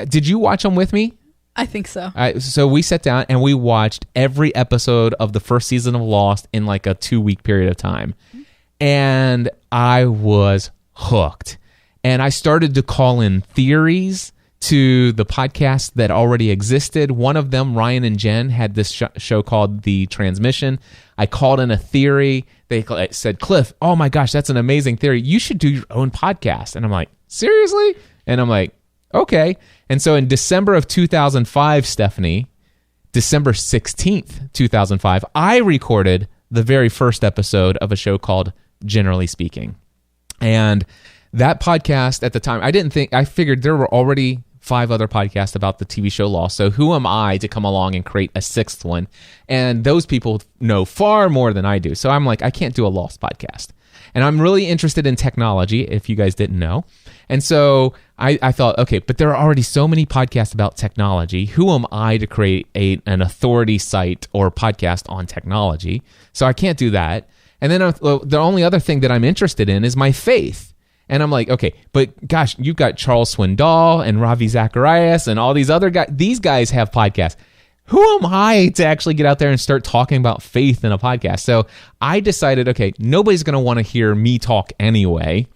did you watch them with me? I think so. So we sat down and we watched every episode of the first season of Lost in like a 2-week period of time. And I was hooked. And I started to call in theories to the podcast that already existed. One of them, Ryan and Jen, had this show called The Transmission. I called in a theory. They said, "Cliff, oh my gosh, that's an amazing theory. You should do your own podcast." And I'm like, seriously? And I'm like, okay. And so in December of 2005, Stephanie, December 16th, 2005, I recorded the very first episode of a show called Generally Speaking. And that podcast at the time, I figured there were already 5 other podcasts about the TV show Lost. So who am I to come along and create a 6th one? And those people know far more than I do. So I'm like, I can't do a Lost podcast. And I'm really interested in technology, if you guys didn't know. And so I thought, okay, but there are already so many podcasts about technology. Who am I to create an authority site or podcast on technology? So I can't do that. And then the only other thing that I'm interested in is my faith. And I'm like, okay, but gosh, you've got Charles Swindoll and Ravi Zacharias and all these other guys. These guys have podcasts. Who am I to actually get out there and start talking about faith in a podcast? So I decided, okay, nobody's going to want to hear me talk anyway.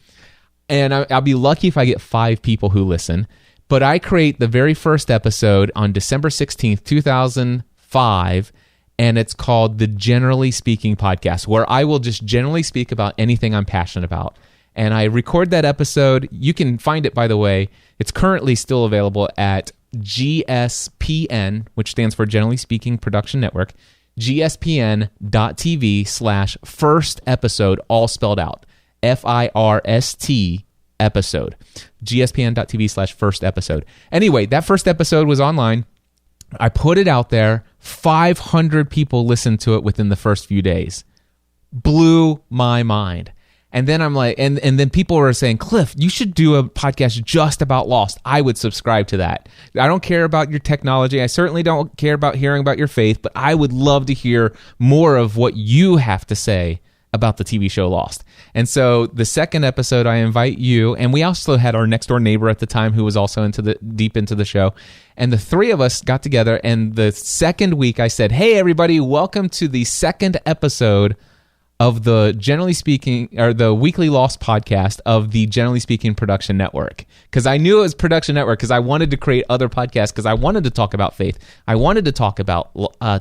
And I'll be lucky if I get 5 people who listen. But I create the very first episode on December 16th, 2005, and it's called the Generally Speaking Podcast, where I will just generally speak about anything I'm passionate about. And I record that episode. You can find it, by the way. It's currently still available at GSPN, which stands for Generally Speaking Production Network, gspn.tv/first episode, all spelled out, FIRST episode, gspn.tv/first episode. Anyway, that first episode was online. I put it out there. 500 people listened to it within the first few days. Blew my mind. And then I'm like, and then people were saying, "Cliff, you should do a podcast just about Lost." I would subscribe to that. I don't care about your technology. I certainly don't care about hearing about your faith, but I would love to hear more of what you have to say about the TV show Lost. And so the second episode, I invite you, and we also had our next door neighbor at the time who was also deep into the show. And the 3 of us got together, and the second week I said, "Hey everybody, welcome to the second episode of the Generally Speaking, or the Weekly Lost podcast of the Generally Speaking Production Network." Because I knew it was Production Network, because I wanted to create other podcasts, because I wanted to talk about faith. I wanted to talk about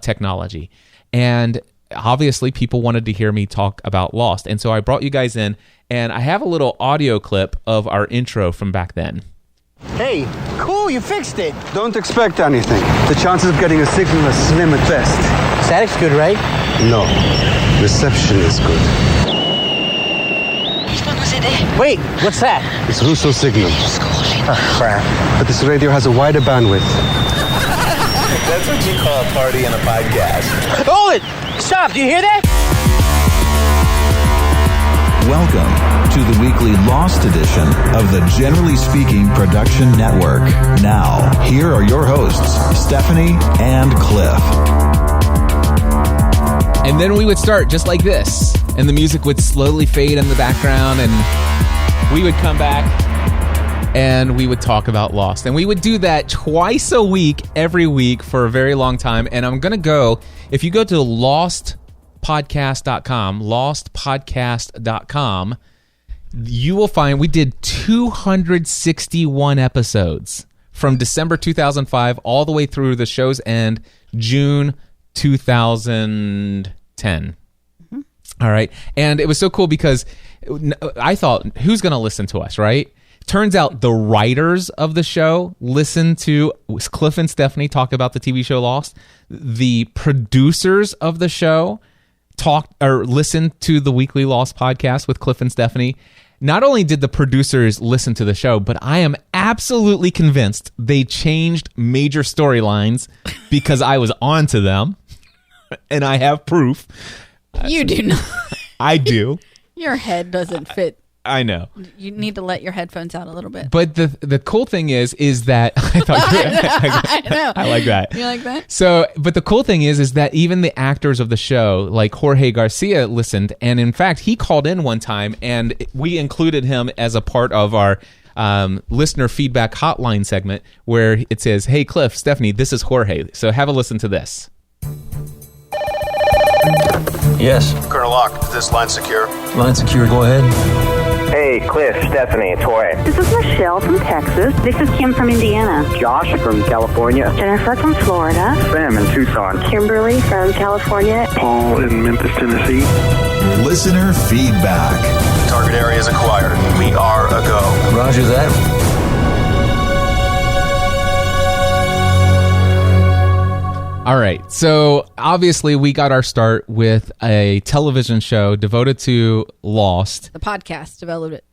technology. And obviously people wanted to hear me talk about Lost. And so I brought you guys in, and I have a little audio clip of our intro from back then. Hey, cool, you fixed it. Don't expect anything. The chances of getting a signal are slim at best. Static's good, right? No. Reception is good. Wait, what's that? It's Russo signal. Oh, crap. But this radio has a wider bandwidth. That's what you call a party and a podcast. Hold it! Stop, do you hear that? Welcome to the weekly Lost edition of the Generally Speaking Production Network. Now, here are your hosts, Stephanie and Cliff. And then we would start just like this, and the music would slowly fade in the background, and we would come back and we would talk about Lost. And we would do that twice a week, every week, for a very long time. And I'm going to go, if you go to lostpodcast.com, you will find we did 261 episodes from December 2005 all the way through the show's end, June 2010. Mm-hmm. All right. And it was so cool because I thought, who's going to listen to us, right? Turns out the writers of the show listen to Cliff and Stephanie talk about the TV show Lost. The producers of the show listen to the weekly Lost podcast with Cliff and Stephanie. Not only did the producers listen to the show, but I am absolutely convinced they changed major storylines because I was on to them, and I have proof. You do not. I do. Your head doesn't fit. I know. You need to let your headphones out a little bit. But the cool thing is that I thought I know. I like that. You like that? So, but the cool thing is that even the actors of the show, like Jorge Garcia, listened, and in fact, he called in one time, and we included him as a part of our listener feedback hotline segment, where it says, "Hey, Cliff, Stephanie, this is Jorge. So have a listen to this." Yes. Colonel Locke, is this line secure? Line secure, go ahead. Hey, Cliff, Stephanie, it's Jorge. This is Michelle from Texas. This is Kim from Indiana. Josh from California. Jennifer from Florida. Sam in Tucson. Kimberly from California. Paul in Memphis, Tennessee. Listener feedback. Target area is acquired. We are a go. Roger that. All right, so obviously we got our start with a television show devoted to Lost. The podcast developed it.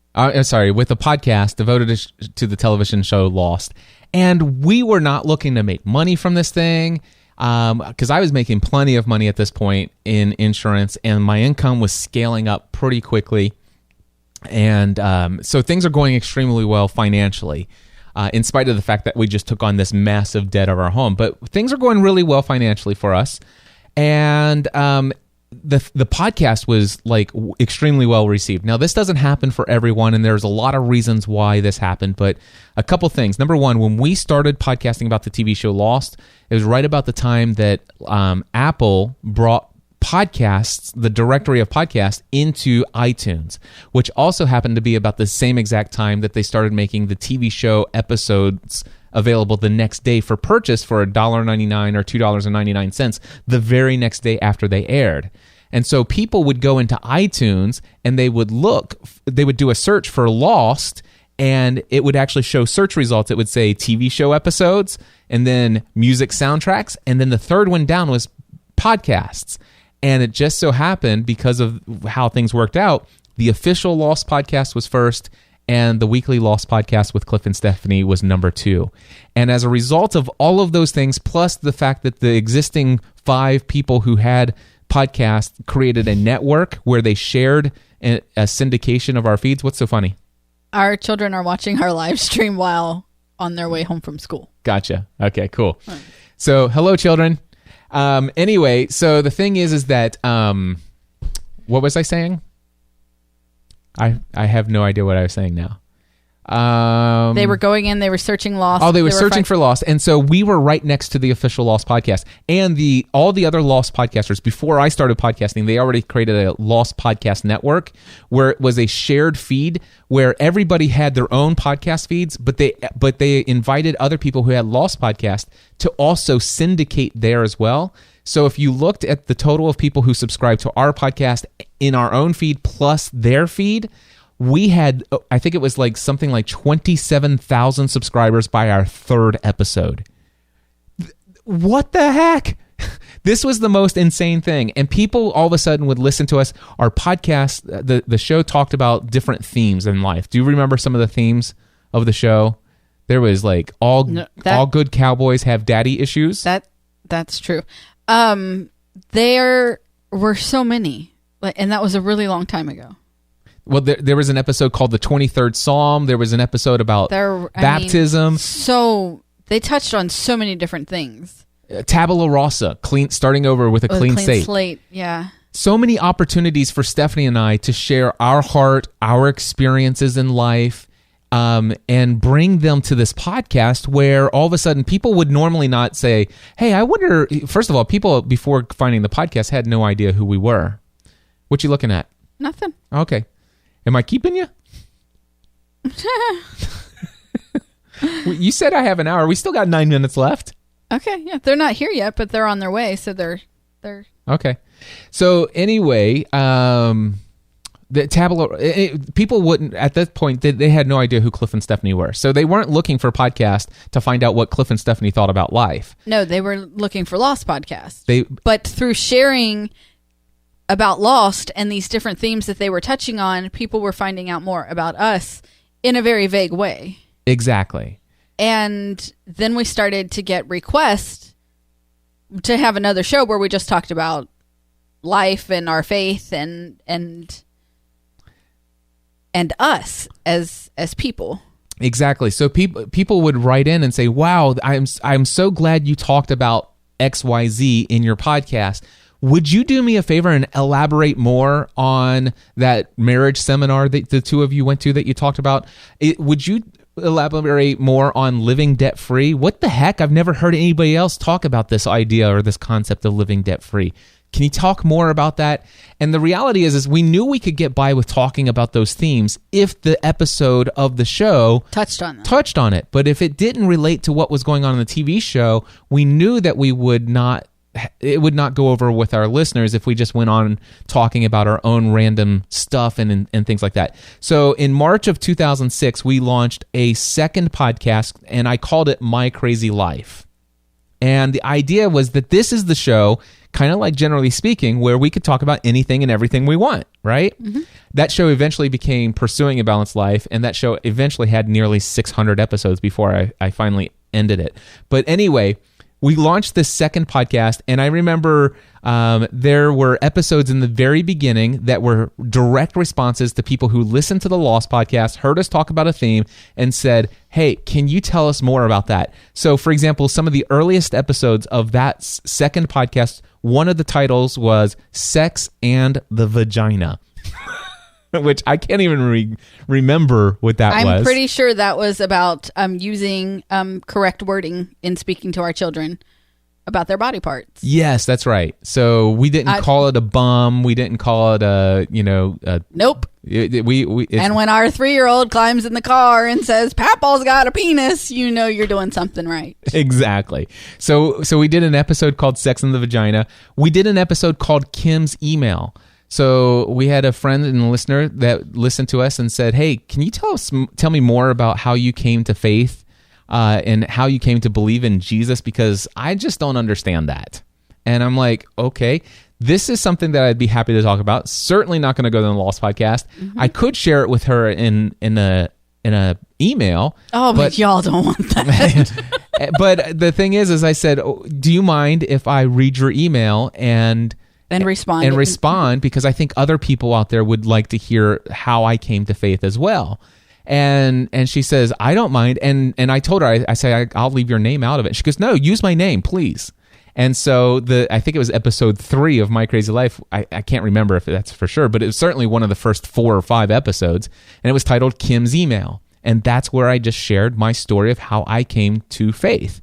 With a podcast devoted to the television show Lost. And we were not looking to make money from this thing because I was making plenty of money at this point in insurance, and my income was scaling up pretty quickly. And so things are going extremely well financially. In spite of the fact that we just took on this massive debt of our home. But things are going really well financially for us. And the podcast was like extremely well received. Now, this doesn't happen for everyone, and there's a lot of reasons why this happened. But a couple things. Number one, when we started podcasting about the TV show Lost, it was right about the time that Apple brought podcasts, the directory of podcasts, into iTunes, which also happened to be about the same exact time that they started making the TV show episodes available the next day for purchase for $1.99 or $2.99 the very next day after they aired. And so people would go into iTunes and they would do a search for Lost, and it would actually show search results. It would say TV show episodes and then music soundtracks, and then the third one down was podcasts. And it just so happened, because of how things worked out, the official Lost podcast was first, and the weekly Lost podcast with Cliff and Stephanie was number 2. And as a result of all of those things, plus the fact that the existing 5 people who had podcasts created a network where they shared a syndication of our feeds. What's so funny? Our children are watching our live stream while on their way home from school. Gotcha. Okay, cool. Right. So, hello, children. Anyway, so the thing is that, what was I saying? I have no idea what I was saying now. They were going in, they were searching Lost. Oh, they were searching for Lost. And so we were right next to the official Lost podcast. And all the other Lost podcasters, before I started podcasting, they already created a Lost podcast network where it was a shared feed where everybody had their own podcast feeds, but they invited other people who had Lost podcast to also syndicate there as well. So if you looked at the total of people who subscribed to our podcast in our own feed plus their feed, we had, I think it was like something like 27,000 subscribers by our third episode. What the heck? This was the most insane thing. And people all of a sudden would listen to us. Our podcast, the show talked about different themes in life. Do you remember some of the themes of the show? There was like all good cowboys have daddy issues. That's true. There were so many, and that was a really long time ago. Well, there was an episode called the 23rd Psalm. There was an episode about baptism. So they touched on so many different things. Tabula rasa, starting over with a clean slate. Yeah. So many opportunities for Stephanie and I to share our heart, our experiences in life, and bring them to this podcast where all of a sudden people would normally not say, hey, I wonder, first of all, people before finding the podcast had no idea who we were. What you looking at? Nothing. Okay. Am I keeping you? You said I have an hour. We still got 9 minutes left. Okay, yeah. They're not here yet, but they're on their way, so they're Okay. So anyway, the people wouldn't, at that point, they had no idea who Cliff and Stephanie were. So they weren't looking for a podcast to find out what Cliff and Stephanie thought about life. No, they were looking for Lost podcasts. But through sharing about Lost and these different themes that they were touching on, people were finding out more about us in a very vague way. Exactly. And then we started to get requests to have another show where we just talked about life and our faith and us as people. Exactly. So people would write in and say, "Wow, I'm so glad you talked about XYZ in your podcast. Would you do me a favor and elaborate more on that marriage seminar that the two of you went to that you talked about? Would you elaborate more on living debt-free? What the heck? I've never heard anybody else talk about this idea or this concept of living debt-free. Can you talk more about that?" And the reality is we knew we could get by with talking about those themes if the episode of the show touched on it. But if it didn't relate to what was going on in the TV show, we knew that it would not go over with our listeners if we just went on talking about our own random stuff and things like that. So in March of 2006, we launched a second podcast, and I called it My Crazy Life. And the idea was that this is the show, kind of like Generally Speaking, where we could talk about anything and everything we want, right? Mm-hmm. That show eventually became Pursuing a Balanced Life, and that show eventually had nearly 600 episodes before I finally ended it. But anyway, we launched this second podcast, and I remember there were episodes in the very beginning that were direct responses to people who listened to the Lost podcast, heard us talk about a theme, and said, hey, can you tell us more about that? So, for example, some of the earliest episodes of that second podcast, one of the titles was Sex and the Vagina. Which I can't even remember what that was. I'm pretty sure that was about using correct wording in speaking to our children about their body parts. Yes, that's right. So we didn't call it a bum. We didn't call it nope. And when our 3-year-old climbs in the car and says, "Papa's got a penis," you know you're doing something right. Exactly. So we did an episode called Sex and the Vagina. We did an episode called Kim's Email. So we had a friend and a listener that listened to us and said, hey, can you tell me more about how you came to faith and how you came to believe in Jesus? Because I just don't understand that. And I'm like, okay, this is something that I'd be happy to talk about. Certainly not going to go to the Lost podcast. Mm-hmm. I could share it with her in a email. Oh, but y'all don't want that. But the thing is I said, do you mind if I read your email and respond because I think other people out there would like to hear how I came to faith as well. And she says, I don't mind. And I told her, I say, I'll leave your name out of it. She goes, no, use my name, please. And so I think it was episode 3 of My Crazy Life. I can't remember if that's for sure, but it was certainly one of the first 4 or 5 episodes. And it was titled Kim's Email. And that's where I just shared my story of how I came to faith.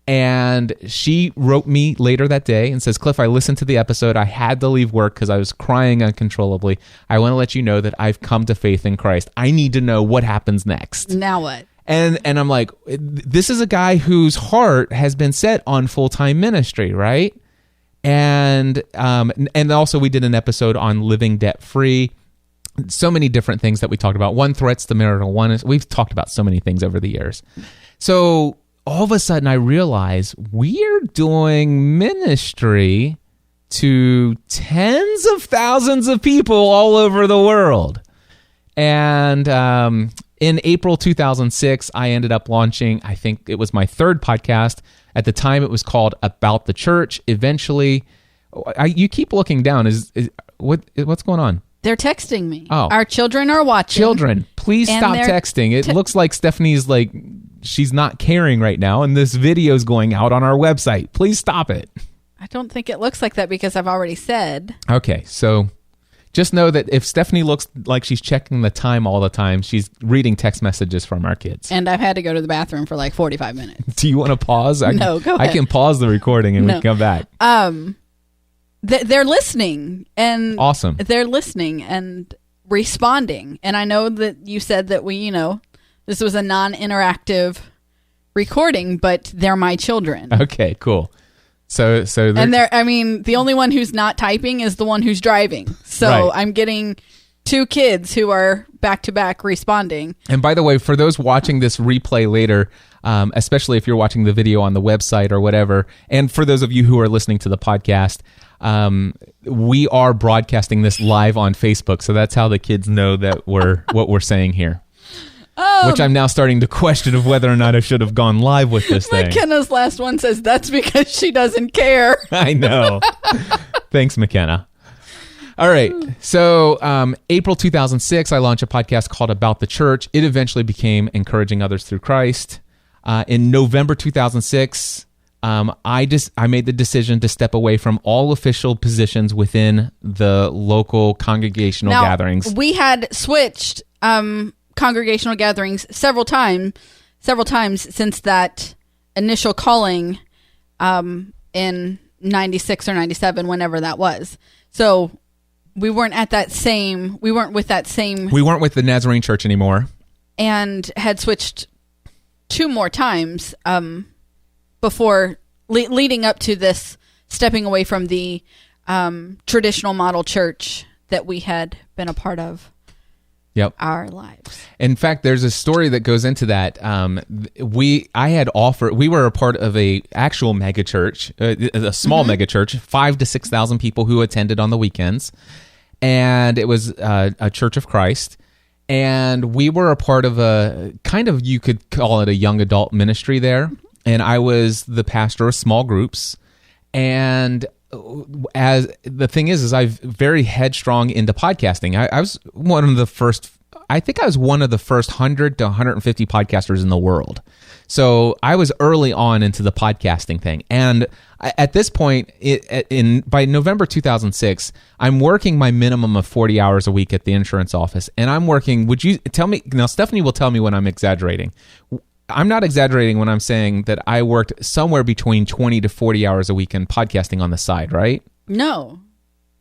And she wrote me later that day and says, Cliff, I listened to the episode. I had to leave work because I was crying uncontrollably. I want to let you know that I've come to faith in Christ. I need to know what happens next. Now what? And I'm like, this is a guy whose heart has been set on full-time ministry, right? And also we did an episode on living debt-free. So many different things that we talked about. One threats the marital one. We've talked about so many things over the years. So all of a sudden I realize we're doing ministry to tens of thousands of people all over the world. And in April 2006, I ended up launching, I think it was my third podcast. At the time, it was called About the Church. Eventually, you keep looking down. What's going on? They're texting me. Oh. Our children are watching. Children, please stop texting. It looks like Stephanie's she's not caring right now, and this video is going out on our website. Please stop it. I don't think it looks like that because I've already said. Okay, so just know that if Stephanie looks like she's checking the time all the time, she's reading text messages from our kids. And I've had to go to the bathroom for like 45 minutes. Do you want to pause? No, go ahead. I can pause the recording and we can come back. They're listening. And awesome. They're listening and responding. And I know that you said that this was a non-interactive recording, but they're my children. Okay, cool. So the only one who's not typing is the one who's driving. So right. I'm getting two kids who are back to back responding. And by the way, for those watching this replay later, especially if you're watching the video on the website or whatever, and for those of you who are listening to the podcast, we are broadcasting this live on Facebook. So that's how the kids know that what we're saying here. Which I'm now starting to question of whether or not I should have gone live with this thing. McKenna's last one says that's because she doesn't care. I know. Thanks, McKenna. All right. So April 2006, I launched a podcast called About the Church. It eventually became Encouraging Others Through Christ. In November 2006, I made the decision to step away from all official positions within the local congregational gatherings. We had switched congregational gatherings several times since that initial calling in 96 or 97, whenever that was. So we weren't with that same. We weren't with the Nazarene Church anymore. And had switched two more times before leading up to this stepping away from the traditional model church that we had been a part of. Yep. Our lives. In fact, there's a story that goes into that. We were a part of a actual mega church, a small mega church, 5,000 to 6,000 people who attended on the weekends, and it was a Church of Christ. And we were a part of a kind of, you could call it a young adult ministry there. And I was the pastor of small groups. And as the thing is I'm very headstrong into podcasting. I was one of the first 100 to 150 podcasters in the world. So I was early on into the podcasting thing. And at this point, by November 2006, I'm working my minimum of 40 hours a week at the insurance office. And I'm working, would you tell me, now Stephanie will tell me when I'm exaggerating. I'm not exaggerating when I'm saying that I worked somewhere between 20 to 40 hours a week in podcasting on the side, right? No.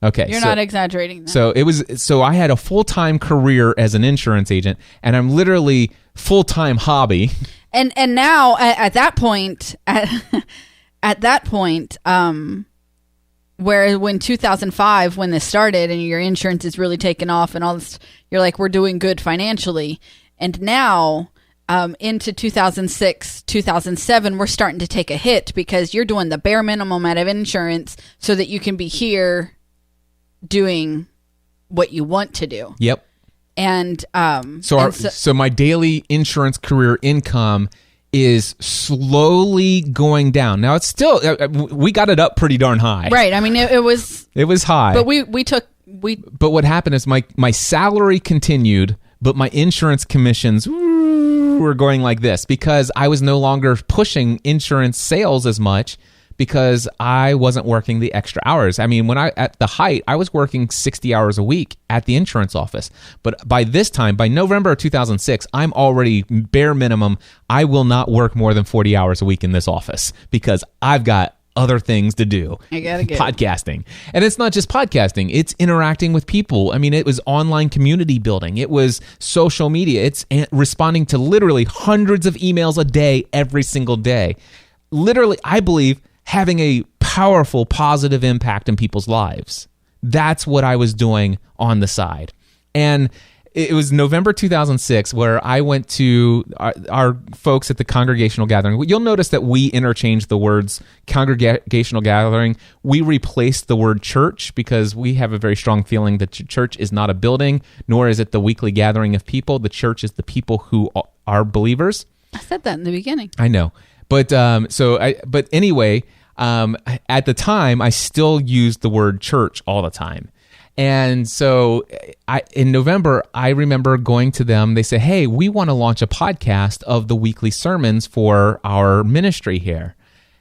Okay. You're not exaggerating that. So I had a full-time career as an insurance agent, and I'm literally full-time hobby. And now at that point, where when 2005, when this started and your insurance is really taken off and all this, you're like, we're doing good financially. And now into 2006, 2007, we're starting to take a hit because you're doing the bare minimum out of insurance so that you can be here doing what you want to do. Yep. And so my daily insurance career income is slowly going down. Now it's still, we got it up pretty darn high. Right. I mean, it was high. But But what happened is my salary continued, but my insurance commissions were going like this because I was no longer pushing insurance sales as much because I wasn't working the extra hours. I mean, at the height, I was working 60 hours a week at the insurance office. But by this time, by November of 2006, I'm already bare minimum. I will not work more than 40 hours a week in this office because I've got other things to do. I gotta get podcasting. And it's not just podcasting, it's interacting with people. I mean, it was online community building, it was social media, it's responding to literally hundreds of emails a day, every single day. Literally, I believe having a powerful positive impact in people's lives. That's what I was doing on the side. And it was November 2006 where I went to our folks at the congregational gathering. You'll notice that we interchanged the words congregational gathering. We replaced the word church because we have a very strong feeling that church is not a building, nor is it the weekly gathering of people. The church is the people who are believers. I said that in the beginning. I know. But anyway, at the time, I still used the word church all the time. And so in November, I remember going to them. They said, hey, we want to launch a podcast of the weekly sermons for our ministry here.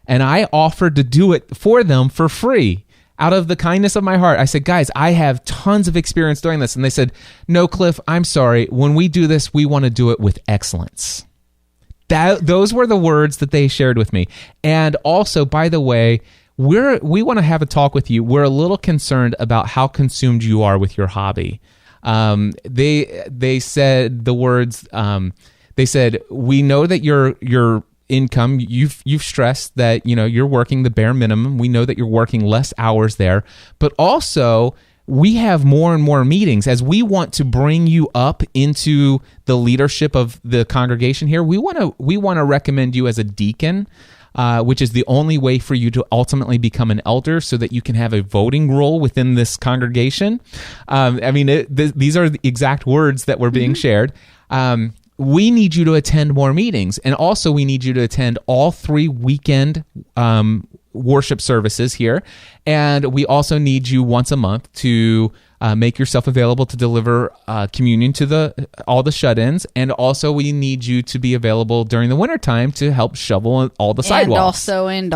And I offered to do it for them for free out of the kindness of my heart. I said, guys, I have tons of experience doing this. And they said, no, Cliff, I'm sorry. When we do this, we want to do it with excellence. Those were the words that they shared with me. And also, by the way, we want to have a talk with you. We're a little concerned about how consumed you are with your hobby. They said the words. They said, we know that your income. You've stressed that you're working the bare minimum. We know that you're working less hours there, but also we have more and more meetings as we want to bring you up into the leadership of the congregation here. We want to recommend you as a deacon. Which is the only way for you to ultimately become an elder so that you can have a voting role within this congregation. These are the exact words that were being shared. We need you to attend more meetings. And also we need you to attend all 3 weekend worship services here. And we also need you once a month to make yourself available to deliver communion to all the shut-ins. And also we need you to be available during the wintertime to help shovel all the sidewalks. And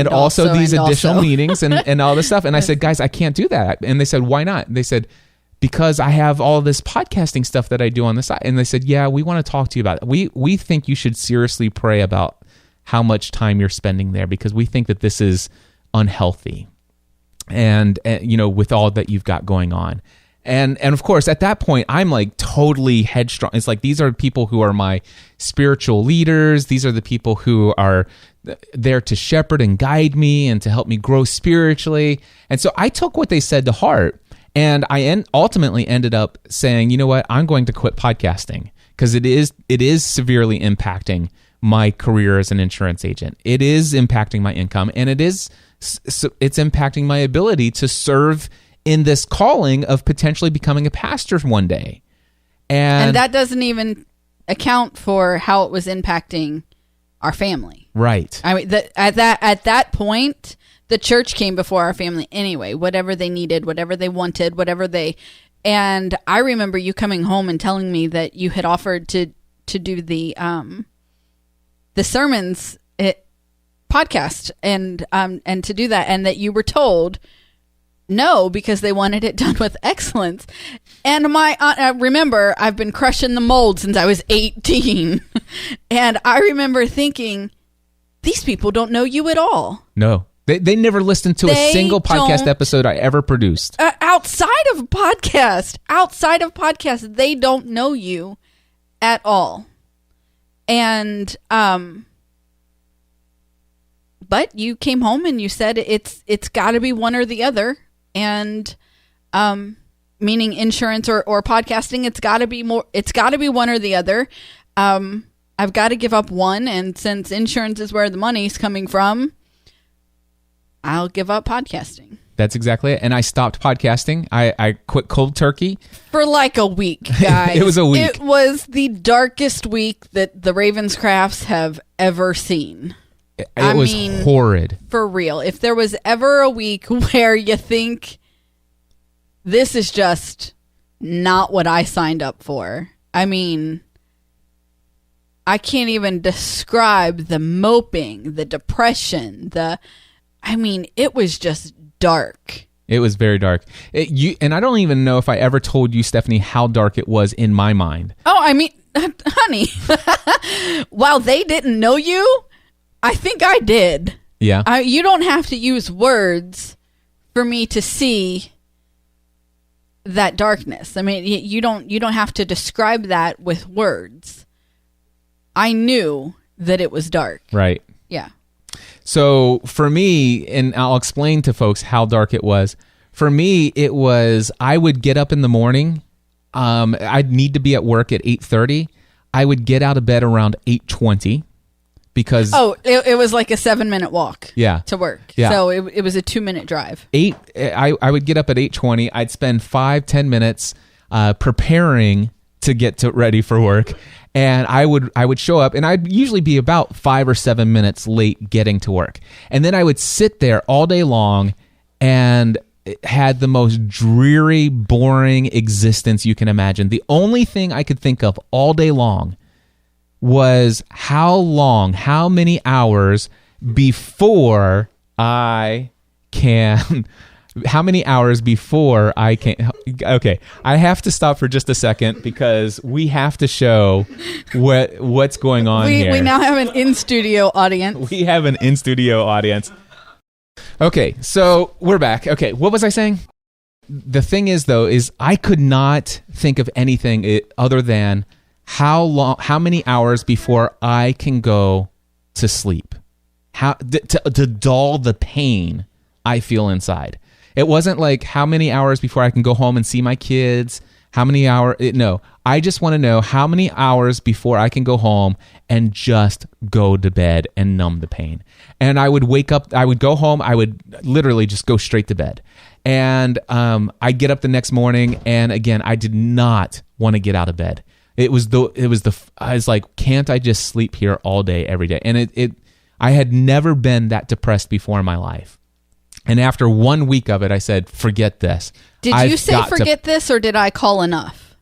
also these additional meetings and all this stuff. And I said, guys, I can't do that. And they said, why not? And they said, because I have all this podcasting stuff that I do on the side. And they said, yeah, we want to talk to you about it. We think you should seriously pray about how much time you're spending there because we think that this is unhealthy. And with all that you've got going on. And of course, at that point, I'm like totally headstrong. It's like these are people who are my spiritual leaders. These are the people who are there to shepherd and guide me and to help me grow spiritually. And so I took what they said to heart. And I ultimately ended up saying, you know what, I'm going to quit podcasting because it is severely impacting my career as an insurance agent. It is impacting my income, and it's impacting my ability to serve in this calling of potentially becoming a pastor one day. And that doesn't even account for how it was impacting our family. Right. I mean, at that point, the church came before our family anyway. Whatever they needed, whatever they wanted, and I remember you coming home and telling me that you had offered to do the sermons podcast and to do that, and that you were told no because they wanted it done with excellence. And my aunt, I remember I've been crushing the mold since I was 18, and I remember thinking, these people don't know you at all. No. They never listened to a single podcast episode I ever produced. Outside of podcast, they don't know you at all. And but you came home and you said it's got to be one or the other, and meaning insurance or podcasting, it's got to be one or the other. I've got to give up one, and since insurance is where the money's coming from, I'll give up podcasting. That's exactly it. And I stopped podcasting. I quit cold turkey. For like a week, guys. It was a week. It was the darkest week that the Ravenscrafts have ever seen. It was horrid. For real. If there was ever a week where you think this is just not what I signed up for, I mean, I can't even describe the moping, the depression, I mean, it was just dark. It was very dark. And I don't even know if I ever told you, Stephanie, how dark it was in my mind. Oh, I mean, honey, while they didn't know you, I think I did. Yeah. You don't have to use words for me to see that darkness. I mean, you don't have to describe that with words. I knew that it was dark. Right. Yeah. So for me, and I'll explain to folks how dark it was. For me, it was, I would get up in the morning. I'd need to be at work at 8:30. I would get out of bed around 8:20 because... Oh, it was like a 7-minute walk. Yeah. To work. Yeah. So it was a 2-minute drive. I would get up at 8:20. I'd spend 5-10 minutes preparing to get ready for work. And I would show up, and I'd usually be about 5 or 7 minutes late getting to work. And then I would sit there all day long and had the most dreary, boring existence you can imagine. The only thing I could think of all day long was how many hours before I can... How many hours before I can... Okay, I have to stop for just a second because we have to show what's going on here. We now have an in-studio audience. We have an in-studio audience. Okay, so we're back. Okay, what was I saying? The thing is, though, is I could not think of anything other than how many hours before I can go to sleep. To dull the pain I feel inside. It wasn't like how many hours before I can go home and see my kids, how many hours. No, I just want to know how many hours before I can go home and just go to bed and numb the pain. And I would wake up, I would go home, I would literally just go straight to bed. And I'd get up the next morning, and again, I did not want to get out of bed. I was like, can't I just sleep here all day, every day? And I had never been that depressed before in my life. And after 1 week of it, I said, forget this. Did you say forget this, or did I call enough?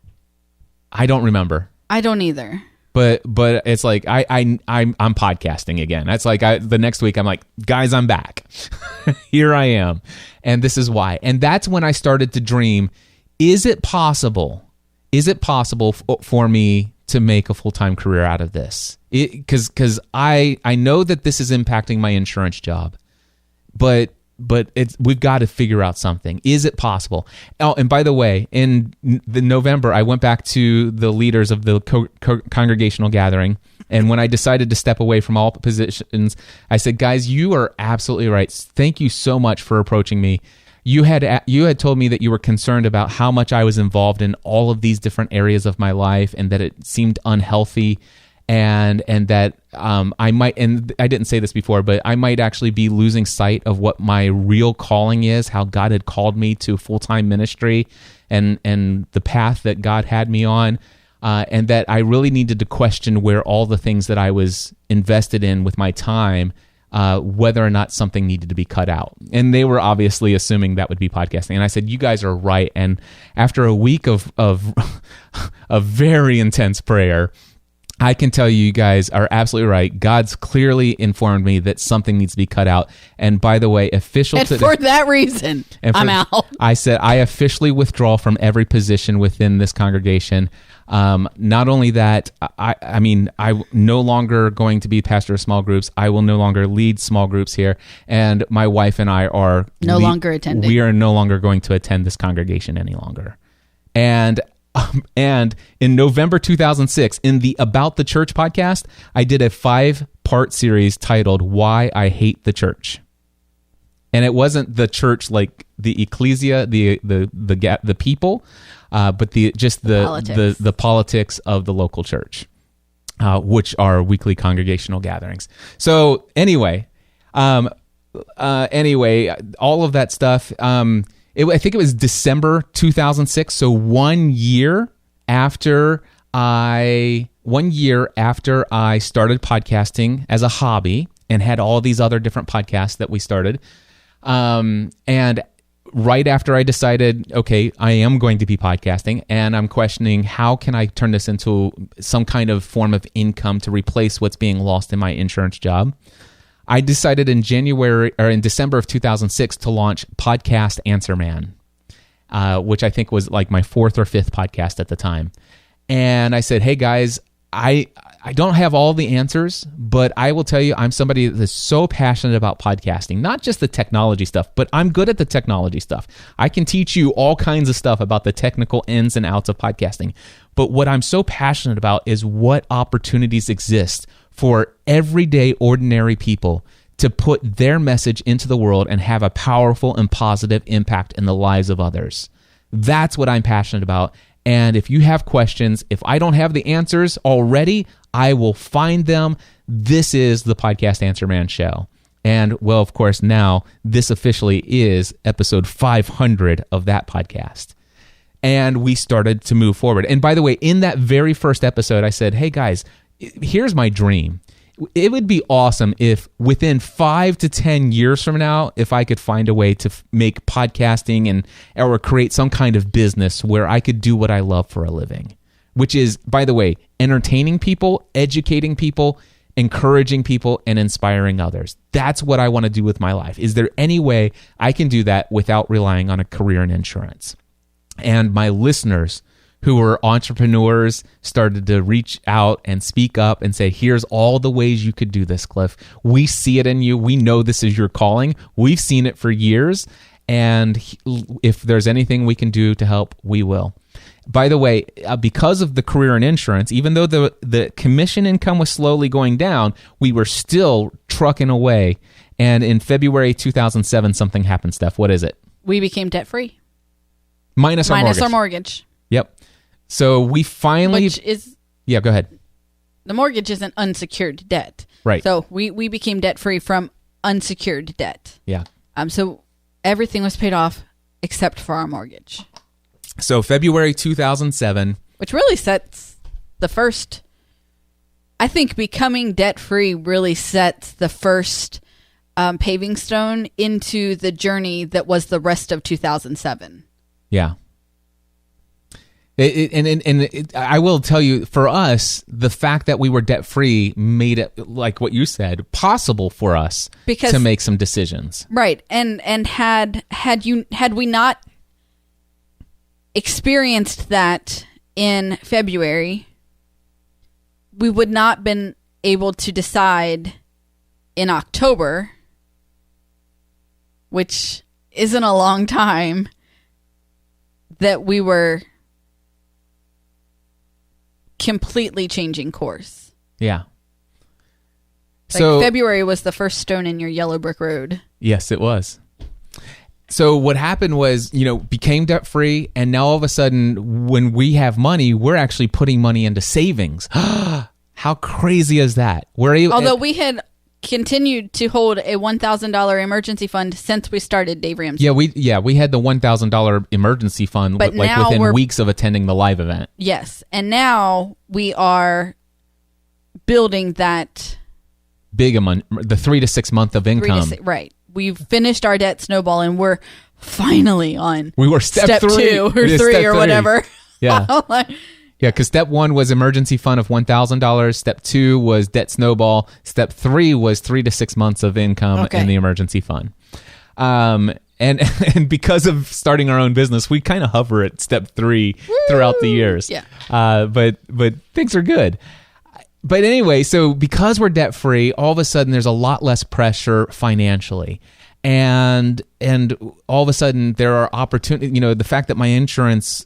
I don't remember. I don't either. But it's like I'm podcasting again. That's like the next week I'm like, guys, I'm back. Here I am. And this is why. And that's when I started to dream, is it possible for me to make a full-time career out of this? Because I know that this is impacting my insurance job. But we've got to figure out something. Is it possible? Oh, and by the way, in the November, I went back to the leaders of the congregational gathering, and when I decided to step away from all positions, I said, guys, you are absolutely right. Thank you so much for approaching me. You had told me that you were concerned about how much I was involved in all of these different areas of my life, and that it seemed unhealthy. And that I might, and I didn't say this before, but I might actually be losing sight of what my real calling is, how God had called me to full-time ministry and the path that God had me on, and that I really needed to question where all the things that I was invested in with my time, whether or not something needed to be cut out. And they were obviously assuming that would be podcasting. And I said, you guys are right. And after a week of very intense prayer, I can tell you guys are absolutely right. God's clearly informed me that something needs to be cut out. And by the way, for that reason, I'm out. I said, I officially withdraw from every position within this congregation. Not only that, I'm no longer going to be pastor of small groups. I will no longer lead small groups here. And my wife and I are no longer attending. We are no longer going to attend this congregation any longer. And in November 2006, in the About the Church podcast, I did a 5-part series titled "Why I Hate the Church," and it wasn't the church like the ecclesia, the people, but the politics of the local church, which are weekly congregational gatherings. So anyway, all of that stuff. I think it was December 2006, so 1 year after I started podcasting as a hobby and had all these other different podcasts that we started. And right after I decided, okay, I am going to be podcasting, and I'm questioning how can I turn this into some kind of form of income to replace what's being lost in my insurance job. I decided in December of 2006 to launch Podcast Answer Man, which I think was like my 4th or 5th podcast at the time. And I said, hey guys, I don't have all the answers, but I will tell you, I'm somebody that's so passionate about podcasting, not just the technology stuff, but I'm good at the technology stuff. I can teach you all kinds of stuff about the technical ins and outs of podcasting. But what I'm so passionate about is what opportunities exist for everyday, ordinary people to put their message into the world and have a powerful and positive impact in the lives of others. That's what I'm passionate about. And if you have questions, if I don't have the answers already, I will find them. This is the Podcast Answer Man Show. And, well, of course, now this officially is episode 500 of that podcast. And we started to move forward. And by the way, in that very first episode, I said, hey, guys, here's my dream. It would be awesome if within 5 to 10 years from now, if I could find a way to make podcasting or create some kind of business where I could do what I love for a living, which is, by the way, entertaining people, educating people, encouraging people, and inspiring others. That's what I want to do with my life. Is there any way I can do that without relying on a career in insurance? And my listeners who were entrepreneurs started to reach out and speak up and say, here's all the ways you could do this, Cliff. We see it in you. We know this is your calling. We've seen it for years. And if there's anything we can do to help, we will. By the way, because of the career in insurance, even though the commission income was slowly going down, we were still trucking away. And in February 2007, something happened, Steph. What is it? We became debt-free. Minus our mortgage. Our mortgage. Yep. So we finally... Which is... Yeah, go ahead. The mortgage is an unsecured debt. Right. So we became debt-free from unsecured debt. Yeah. So everything was paid off except for our mortgage. So February 2007... Which really sets the first... I think becoming debt-free really sets the first paving stone into the journey that was the rest of 2007. Yeah. I will tell you, for us, the fact that we were debt-free made it, like what you said, possible for us to make some decisions. Right. And had we not experienced that in February, we would not been able to decide in October, which isn't a long time, that we were completely changing course. Yeah. So February was the first stone in your yellow brick road. Yes, it was. So what happened was, became debt free, and now all of a sudden, when we have money, we're actually putting money into savings. How crazy is that? Although we had continued to hold a $1,000 emergency fund since we started Dave Ramsey. Yeah, we had the $1,000 emergency fund, but like within weeks of attending the live event. Yes, and now we are building that big amount, the 3 to 6 month of income. Right, we've finished our debt snowball, and we're finally on. We were step 2 or 3 or whatever. Yeah. Yeah, because step 1 was emergency fund of $1,000. Step 2 was debt snowball. Step 3 was 3 to 6 months of income in the emergency fund. And because of starting our own business, we kind of hover at step 3 throughout the years. Yeah. But things are good. But anyway, so because we're debt free, all of a sudden there's a lot less pressure financially. And all of a sudden there are opportunities. The fact that my insurance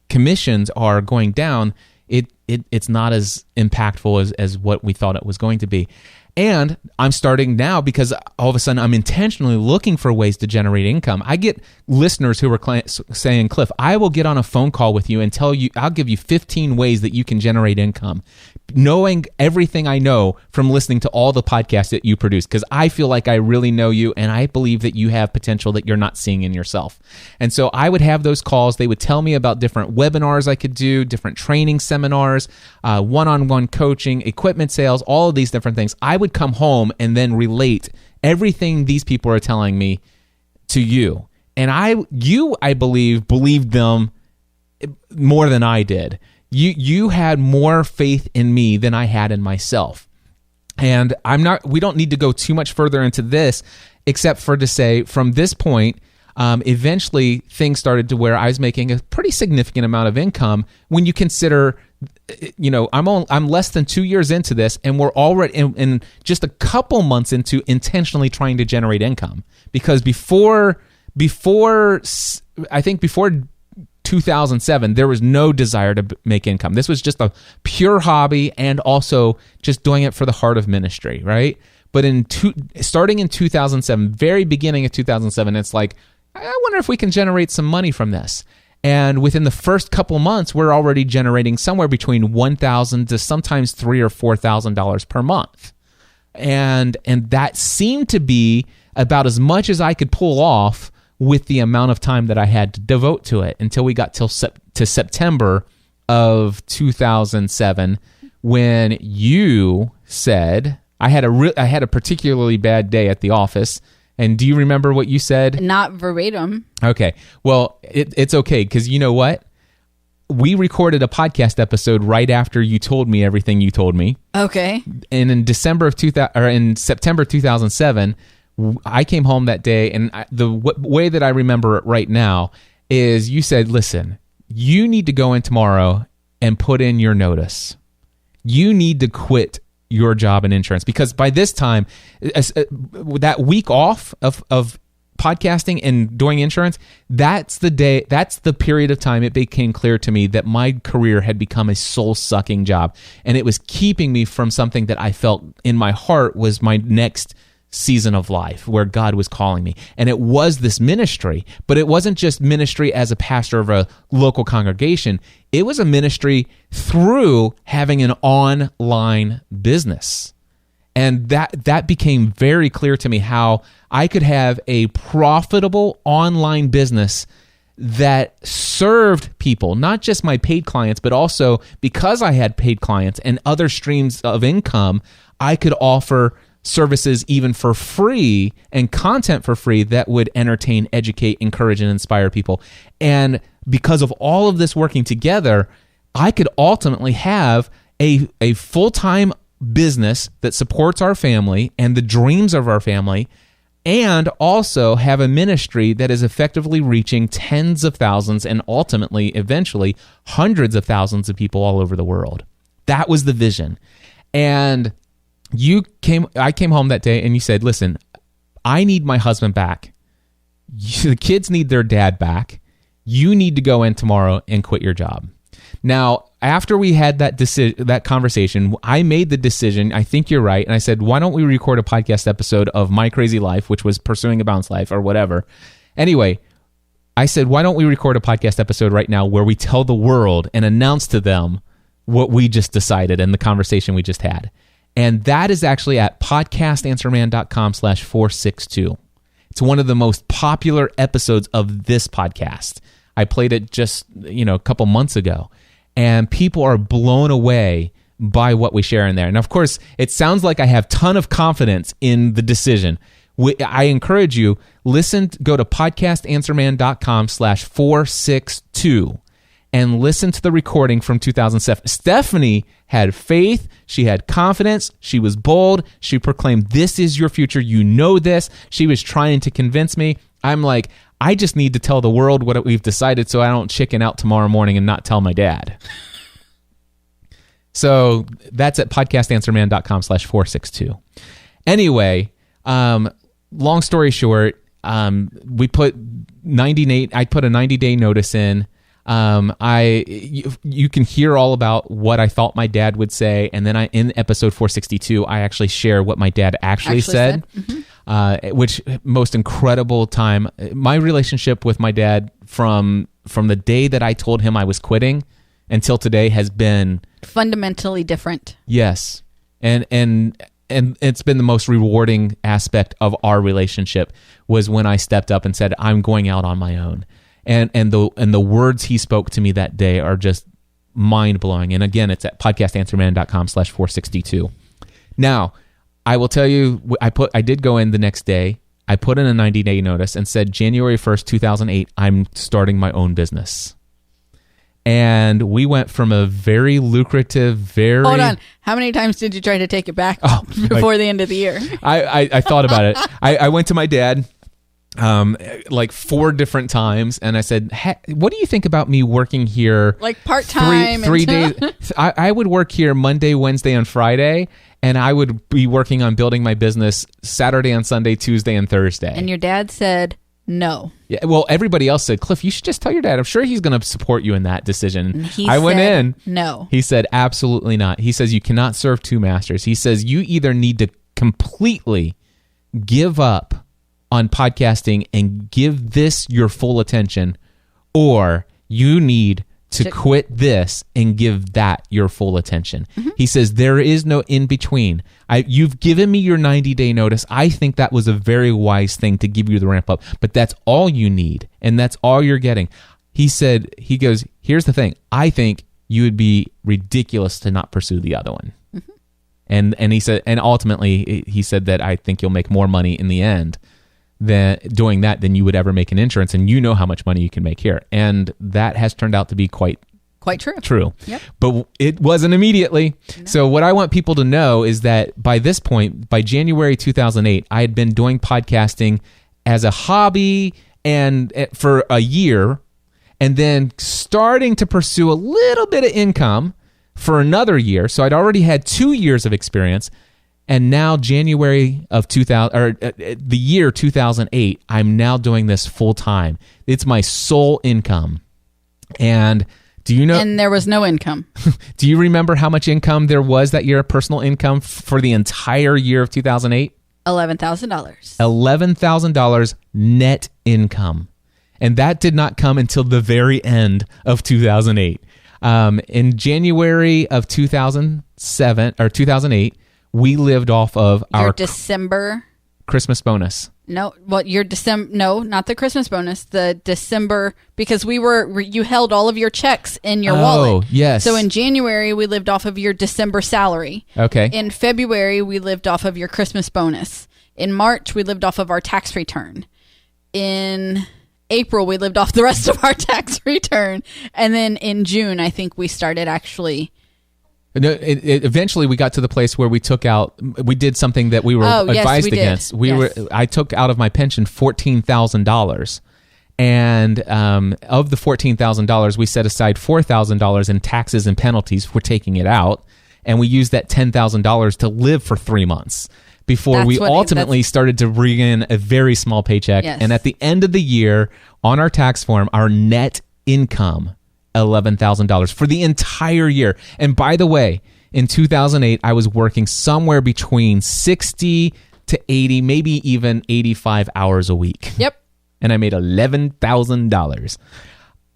commissions are going down, it's not as impactful as what we thought it was going to be. And I'm starting now because all of a sudden I'm intentionally looking for ways to generate income. I get listeners who are saying, Cliff, I will get on a phone call with you and tell you, I'll give you 15 ways that you can generate income. Knowing everything I know from listening to all the podcasts that you produce, because I feel like I really know you and I believe that you have potential that you're not seeing in yourself. And so I would have those calls. They would tell me about different webinars I could do, different training seminars, one-on-one coaching, equipment sales, all of these different things. I would come home and then relate everything these people are telling me to you. And I believe, believed them more than I did. You had more faith in me than I had in myself. And we don't need to go too much further into this, except for to say from this point, eventually things started to where I was making a pretty significant amount of income when you consider, I'm less than 2 years into this, and we're already in just a couple months into intentionally trying to generate income. Because before 2007, there was no desire to make income. This was just a pure hobby and also just doing it for the heart of ministry, right? But starting in 2007, very beginning of 2007, it's like, I wonder if we can generate some money from this. And within the first couple months, we're already generating somewhere between $1,000 to sometimes $3,000 or $4,000 per month. And that seemed to be about as much as I could pull off with the amount of time that I had to devote to it until we got to September of 2007, when you said, I had a particularly bad day at the office. And do you remember what you said? Not verbatim. Okay. Well, it's okay, because you know what? We recorded a podcast episode right after you told me everything you told me. Okay. And in September 2007, I came home that day, and the way that I remember it right now is you said, listen, you need to go in tomorrow and put in your notice. You need to quit your job in insurance, because by this time, that week off of podcasting and doing insurance, that's the period of time it became clear to me that my career had become a soul-sucking job, and it was keeping me from something that I felt in my heart was my next season of life, where God was calling me. And it was this ministry, but it wasn't just ministry as a pastor of a local congregation. It was a ministry through having an online business. And that became very clear to me, how I could have a profitable online business that served people, not just my paid clients, but also because I had paid clients and other streams of income, I could offer services even for free and content for free that would entertain, educate, encourage, and inspire people. And because of all of this working together, I could ultimately have a full-time business that supports our family and the dreams of our family, and also have a ministry that is effectively reaching tens of thousands and ultimately, eventually, hundreds of thousands of people all over the world. That was the vision. And I came home that day and you said, listen, I need my husband back. The kids need their dad back. You need to go in tomorrow and quit your job. Now, after we had that conversation, I made the decision, I think you're right, and I said, why don't we record a podcast episode of My Crazy Life, which was Pursuing a Balanced Life or whatever. Anyway, I said, why don't we record a podcast episode right now where we tell the world and announce to them what we just decided and the conversation we just had. And that is actually at podcastanswerman.com/462. It's one of the most popular episodes of this podcast. I played it just, a couple months ago, and people are blown away by what we share in there. And of course, it sounds like I have a ton of confidence in the decision. I encourage you, go to podcastanswerman.com/462 and listen to the recording from 2007. Stephanie had faith. She had confidence. She was bold. She proclaimed, this is your future. You know this. She was trying to convince me. I'm like, I just need to tell the world what we've decided so I don't chicken out tomorrow morning and not tell my dad. So that's at podcastanswerman.com/462. Anyway, long story short, we put 90 I put a 90-day notice in. You can hear all about what I thought my dad would say, and then in episode 462, I actually share what my dad actually said. Mm-hmm. Which most incredible time. My relationship with my dad from the day that I told him I was quitting until today has been fundamentally different. Yes, and it's been the most rewarding aspect of our relationship was when I stepped up and said, I'm going out on my own. And the words he spoke to me that day are just mind-blowing. And again, it's at podcastanswerman.com/462. Now, I will tell you, I did go in the next day. I put in a 90-day notice and said, January 1st, 2008, I'm starting my own business. And we went from a very lucrative, very... Hold on. How many times did you try to take it back before the end of the year? I thought about it. I went to my dad like 4 different times, and I said, hey, what do you think about me working here like part-time? Three days. I would work here Monday, Wednesday, and Friday, and I would be working on building my business Saturday and Sunday, Tuesday and Thursday. And your dad said no. Yeah, well, everybody else said, Cliff, you should just tell your dad. I'm sure he's going to support you in that decision. I went in. No. He said, absolutely not. He says, you cannot serve 2 masters. He says, you either need to completely give up on podcasting and give this your full attention, or you need to quit this and give that your full attention. Mm-hmm. He says there is no in between. You've given me your 90-day notice. I think that was a very wise thing to give you the ramp up, but that's all you need, and that's all you're getting. He goes, here's the thing. I think you would be ridiculous to not pursue the other one. Mm-hmm. And he said, and ultimately he said that I think you'll make more money in the end doing that than you would ever make in insurance, and you know how much money you can make here, and that has turned out to be quite true. Yep. But it wasn't immediately. No. So what I want people to know is that by this point, by January 2008, I had been doing podcasting as a hobby and for a year, and then starting to pursue a little bit of income for another year. So I'd already had 2 years of experience. And now January of the year 2008, I'm now doing this full time. It's my sole income. And do you know? And there was no income. Do you remember how much income there was that year, personal income for the entire year of 2008? $11,000. $11,000 net income. And that did not come until the very end of 2008. In January of 2008, we lived off of our December Christmas bonus. No, well, your December. No, not the Christmas bonus. The December, because you held all of your checks in your wallet. Oh, yes. So in January we lived off of your December salary. Okay. In February we lived off of your Christmas bonus. In March we lived off of our tax return. In April we lived off the rest of our tax return, and then in June I think we started actually. No, eventually we got to the place where we did something that we were advised against. I took out of my pension $14,000, and of the $14,000, we set aside $4,000 in taxes and penalties for taking it out, and we used that $10,000 to live for 3 months before we ultimately started to bring in a very small paycheck. Yes. And at the end of the year, on our tax form, our net income, $11,000 for the entire year. And by the way, in 2008, I was working somewhere between 60 to 80, maybe even 85 hours a week. Yep. And I made $11,000.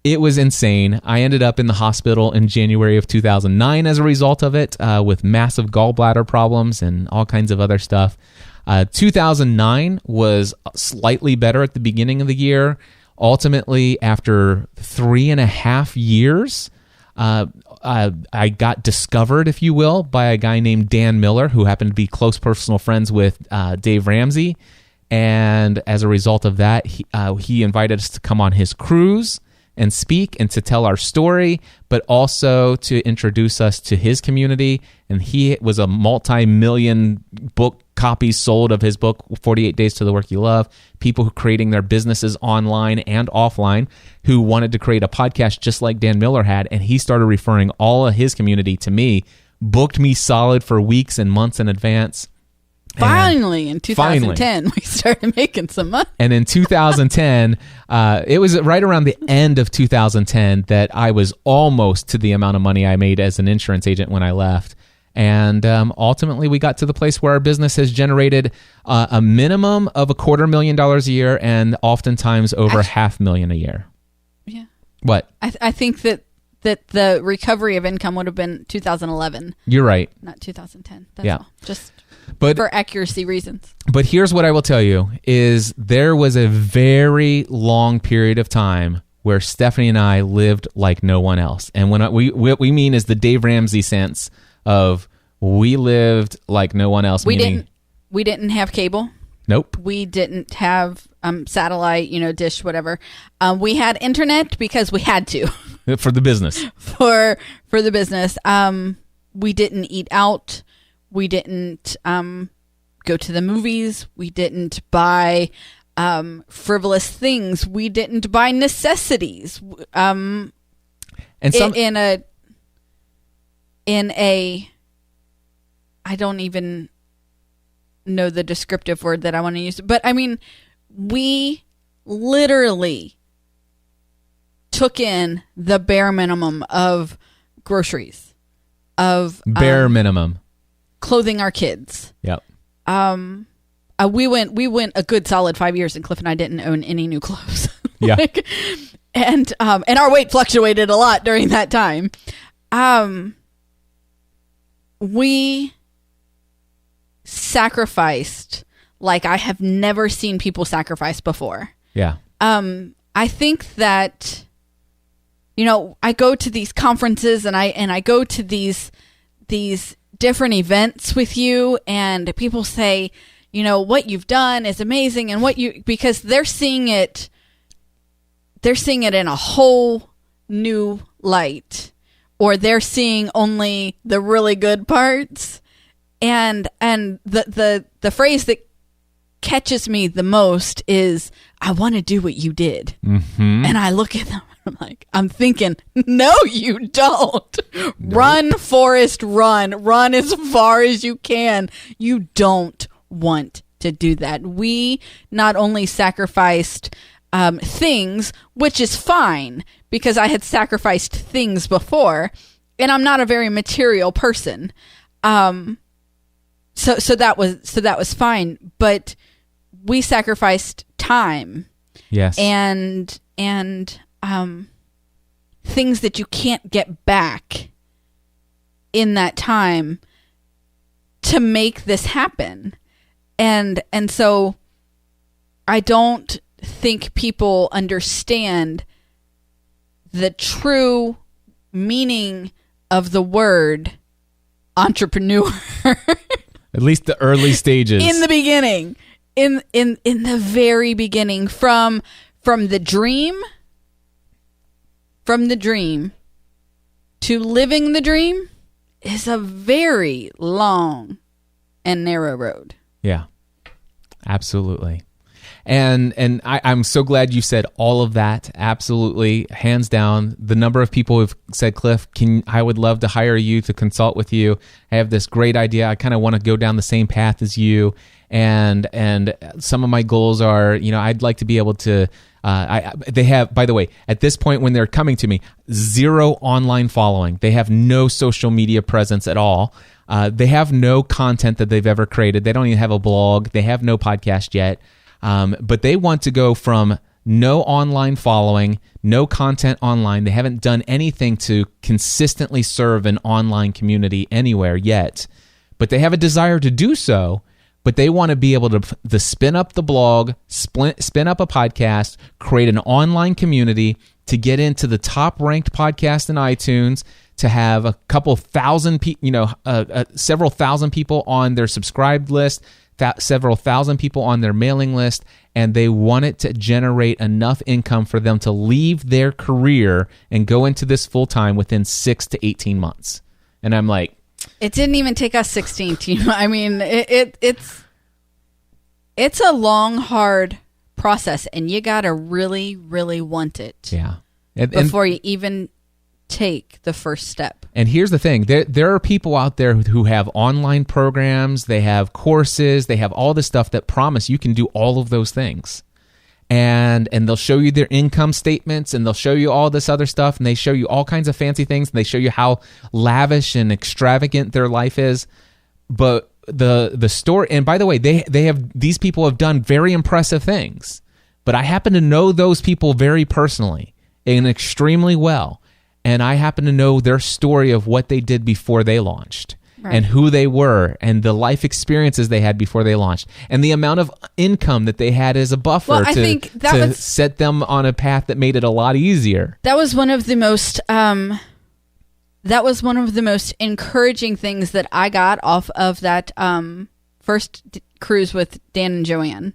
It was insane. I ended up in the hospital in January of 2009 as a result of it, with massive gallbladder problems and all kinds of other stuff. 2009 was slightly better at the beginning of the year. Ultimately, after 3.5 years, I got discovered, if you will, by a guy named Dan Miller, who happened to be close personal friends with Dave Ramsey. And as a result of that, he invited us to come on his cruise and speak and to tell our story, but also to introduce us to his community. And he was a multi-million book copies sold of his book, 48 Days to the Work You Love. People who creating their businesses online and offline who wanted to create a podcast just like Dan Miller had. And he started referring all of his community to me, booked me solid for weeks and months in advance. Finally, in 2010, we started making some money. And in 2010, it was right around the end of 2010 that I was almost to the amount of money I made as an insurance agent when I left. And ultimately, we got to the place where our business has generated a minimum of $250,000 a year, and oftentimes over $500,000 a year. Yeah. What? I think that the recovery of income would have been 2011. You're right. Not 2010. That's all. Just for accuracy reasons. But here's what I will tell you is there was a very long period of time where Stephanie and I lived like no one else. And what we mean is the Dave Ramsey sense of we lived like no one else. We didn't have cable. Nope. We didn't have satellite, dish, whatever. We had internet because we had to. For the business. For the business. We didn't eat out. We didn't go to the movies. We didn't buy frivolous things. We didn't buy necessities. And some in a I don't even know the descriptive word that I want to use, but I mean, we literally took in the bare minimum of groceries, of bare minimum clothing our kids. Yep. We went a good solid 5 years, and Cliff and I didn't own any new clothes. Yeah. And our weight fluctuated a lot during that time. We sacrificed like I have never seen people sacrifice before. Yeah. I think that, you know, I go to these conferences and I go to these different events with you, and people say, you know, what you've done is amazing, and because they're seeing it in a whole new light, or they're seeing only the really good parts. And the phrase that catches me the most is, I want to do what you did. Mm-hmm. And I look at them and I'm thinking, no, you don't. Nope. Run, Forrest, run. Run as far as you can. You don't want to do that. We not only sacrificed things, which is fine, because I had sacrificed things before, and I'm not a very material person. So that was fine, but we sacrificed time. Yes. And things that you can't get back in that time to make this happen. And so I don't think people understand the true meaning of the word entrepreneur. At least the early stages. In the beginning. In the very beginning. From the dream to living the dream is a very long and narrow road. Yeah. Absolutely. And I'm so glad you said all of that. Absolutely. Hands down. The number of people who've said, Cliff, I would love to hire you to consult with you. I have this great idea. I kind of want to go down the same path as you. And some of my goals are, you know, I'd like to be able to, they have, by the way, at this point when they're coming to me, 0 online following. They have no social media presence at all. They have no content that they've ever created. They don't even have a blog. They have no podcast yet. But they want to go from no online following, no content online. They haven't done anything to consistently serve an online community anywhere yet, but they have a desire to do so. But they want to be able to spin up the blog, spin up a podcast, create an online community to get into the top ranked podcast in iTunes, to have a couple thousand several thousand people on their subscribed list, several thousand people on their mailing list, and they want it to generate enough income for them to leave their career and go into this full time within 6 to 18 months. And I'm like, it didn't even take us 16. I mean, it's a long, hard process, and you gotta really, really want it. Yeah. Before you even take the first step. And here's the thing. There are people out there who have online programs, they have courses, they have all this stuff that promise you can do all of those things. And they'll show you their income statements, and they'll show you all this other stuff, and they show you all kinds of fancy things, and they show you how lavish and extravagant their life is. But the story, and by the way, these people have done very impressive things. But I happen to know those people very personally and extremely well. And I happen to know their story of what they did before they launched. Right. And who they were, and the life experiences they had before they launched, and the amount of income that they had as a buffer to set them on a path that made it a lot easier. That was one of the most encouraging things that I got off of that first cruise with Dan and Joanne.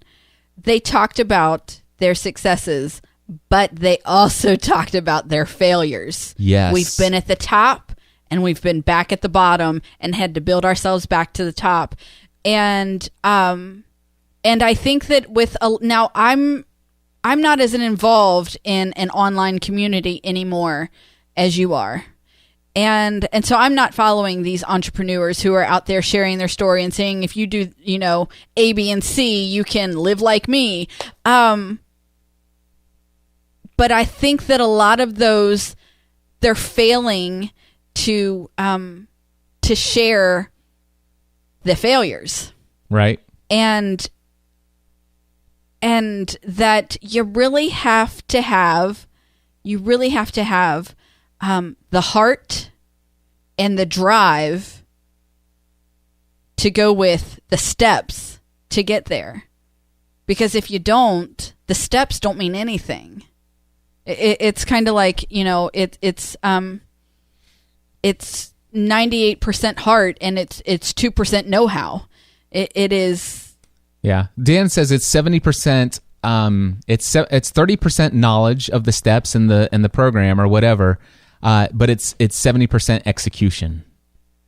They talked about their successes but they also talked about their failures. Yes. We've been at the top and we've been back at the bottom and had to build ourselves back to the top. And I think that now I'm not as involved in an online community anymore as you are. And so I'm not following these entrepreneurs who are out there sharing their story and saying, if you do, A, B, and C, you can live like me. But I think that a lot of those, they're failing to share the failures. Right. And that you really have to have the heart and the drive to go with the steps to get there. Because if you don't, the steps don't mean anything. It's kind of like, it's 98% heart and it's 2% know-how. It is. Yeah. Dan says it's 70%. It's 30% knowledge of the steps in the program or whatever. But it's 70% execution.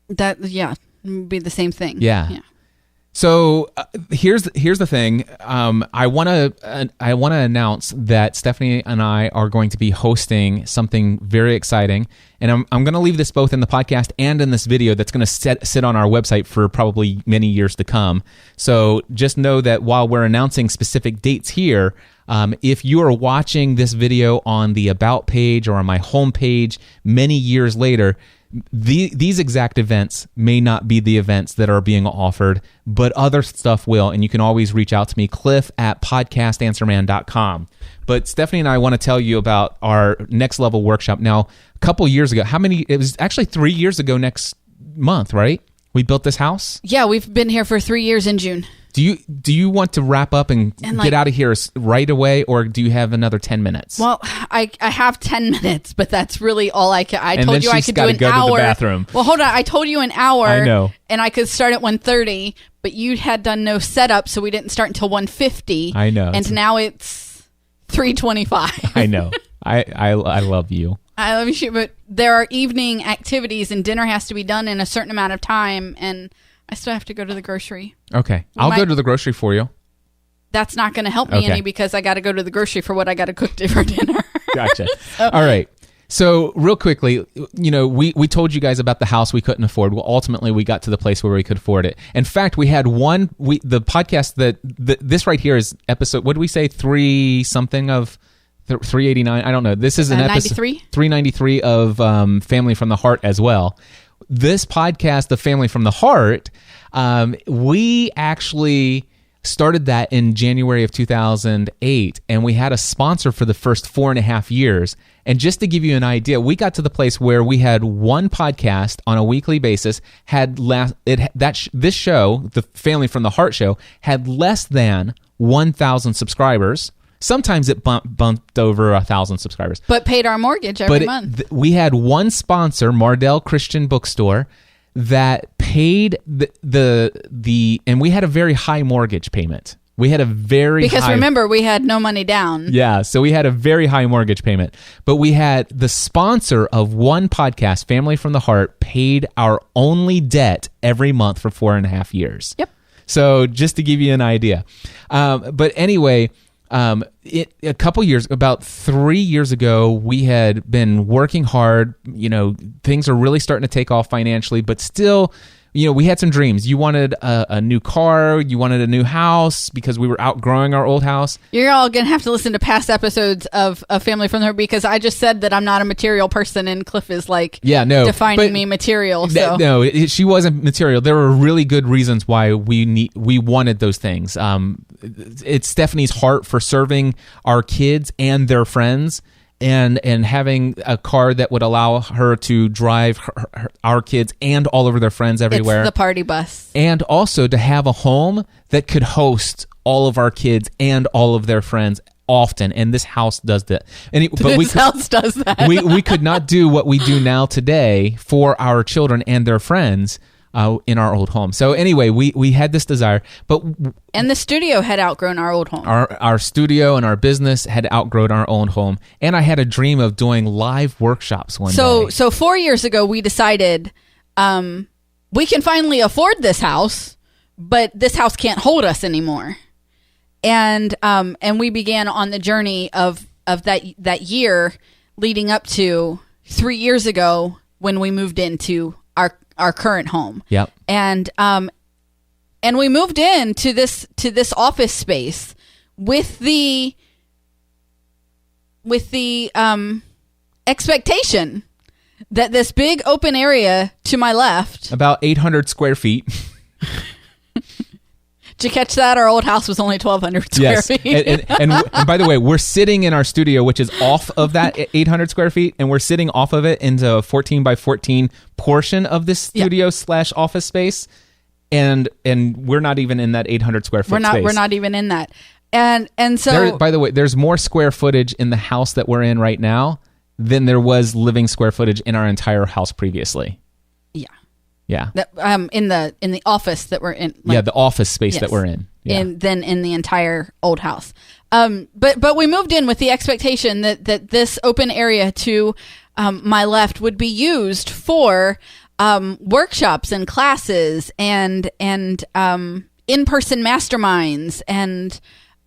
That would be the same thing. Yeah. So here's the thing. I want to announce that Stephanie and I are going to be hosting something very exciting, and I'm going to leave this both in the podcast and in this video that's going to sit on our website for probably many years to come. So just know that while we're announcing specific dates here, if you are watching this video on the About page or on my homepage many years later, these exact events may not be the events that are being offered, but other stuff will. And you can always reach out to me, cliff@podcastanswerman.com. But Stephanie and I want to tell you about our next level workshop. Now, a couple years ago, it was actually 3 years ago next month, right? We built this house? Yeah, we've been here for 3 years in June. Do you want to wrap up and get out of here right away, or do you have another 10 minutes? Well, I have 10 minutes, but that's really all I can. I and told you I could do an go hour. To the bathroom. Well, hold on. I told you an hour. I know. And I could start at 1:30, but you had done no setup, so we didn't start until 1:50. I know. And now it's 3:25. I know. I love you. I love you, but there are evening activities, and dinner has to be done in a certain amount of time, and I still have to go to the grocery. Okay. I'll go to the grocery for you. That's not going to help me any because I got to go to the grocery for what I got to cook for dinner. Gotcha. All right. So real quickly, we told you guys about the house we couldn't afford. Well, ultimately, we got to the place where we could afford it. In fact, we had the podcast this right here is episode, what did we say, 3-something of 389? I don't know. This is an episode 393 of Family from the Heart as well. This podcast, The Family from the Heart, we actually started that in January of 2008, and we had a sponsor for the first 4.5 years. And just to give you an idea, we got to the place where we had one podcast on a weekly basis. This show, The Family from the Heart show, had less than 1,000 subscribers. Sometimes it bumped over 1,000 subscribers. But paid our mortgage every month. We had one sponsor, Mardell Christian Bookstore, that paid and we had a very high mortgage payment. We had a because remember, we had no money down. Yeah, so we had a very high mortgage payment. But we had the sponsor of one podcast, Family from the Heart, paid our only debt every month for 4.5 years. Yep. So just to give you an idea. But anyway, about 3 years ago, we had been working hard. Things are really starting to take off financially, but still, we had some dreams. You wanted a new car, you wanted a new house because we were outgrowing our old house. You're all going to have to listen to past episodes of Family from the Heart because I just said that I'm not a material person and Cliff is defining me material. So. No, she wasn't material. There were really good reasons why we wanted those things. It's Stephanie's heart for serving our kids and their friends. And having a car that would allow her to drive our kids and all of their friends everywhere. It's the party bus. And also to have a home that could host all of our kids and all of their friends often. And this house does that. This house does that. we could not do what we do now today for our children and their friends in our old home. So anyway, we had this desire, and the studio had outgrown our old home. Our studio and our business had outgrown our own home, and I had a dream of doing live workshops one day. So 4 years ago, we decided we can finally afford this house, but this house can't hold us anymore. And we began on the journey of that year leading up to 3 years ago when we moved into our current home. Yep. And we moved into this office space with the expectation that this big open area to my left, about 800 square feet. Did you catch that? Our old house was only 1,200 square feet. and by the way, we're sitting in our studio, which is off of that 800 square feet, and we're sitting off of it into a 14 by 14 portion of this studio / office space, and we're not even in that 800 square foot space. We're not even in that. And so, by the way, there's more square footage in the house that we're in right now than there was living square footage in our entire house previously. Yeah. That, in the office that we're in. The office space that we're in. Yeah. And then in the entire old house. But we moved in with the expectation that this open area to my left would be used for workshops and classes and in-person masterminds and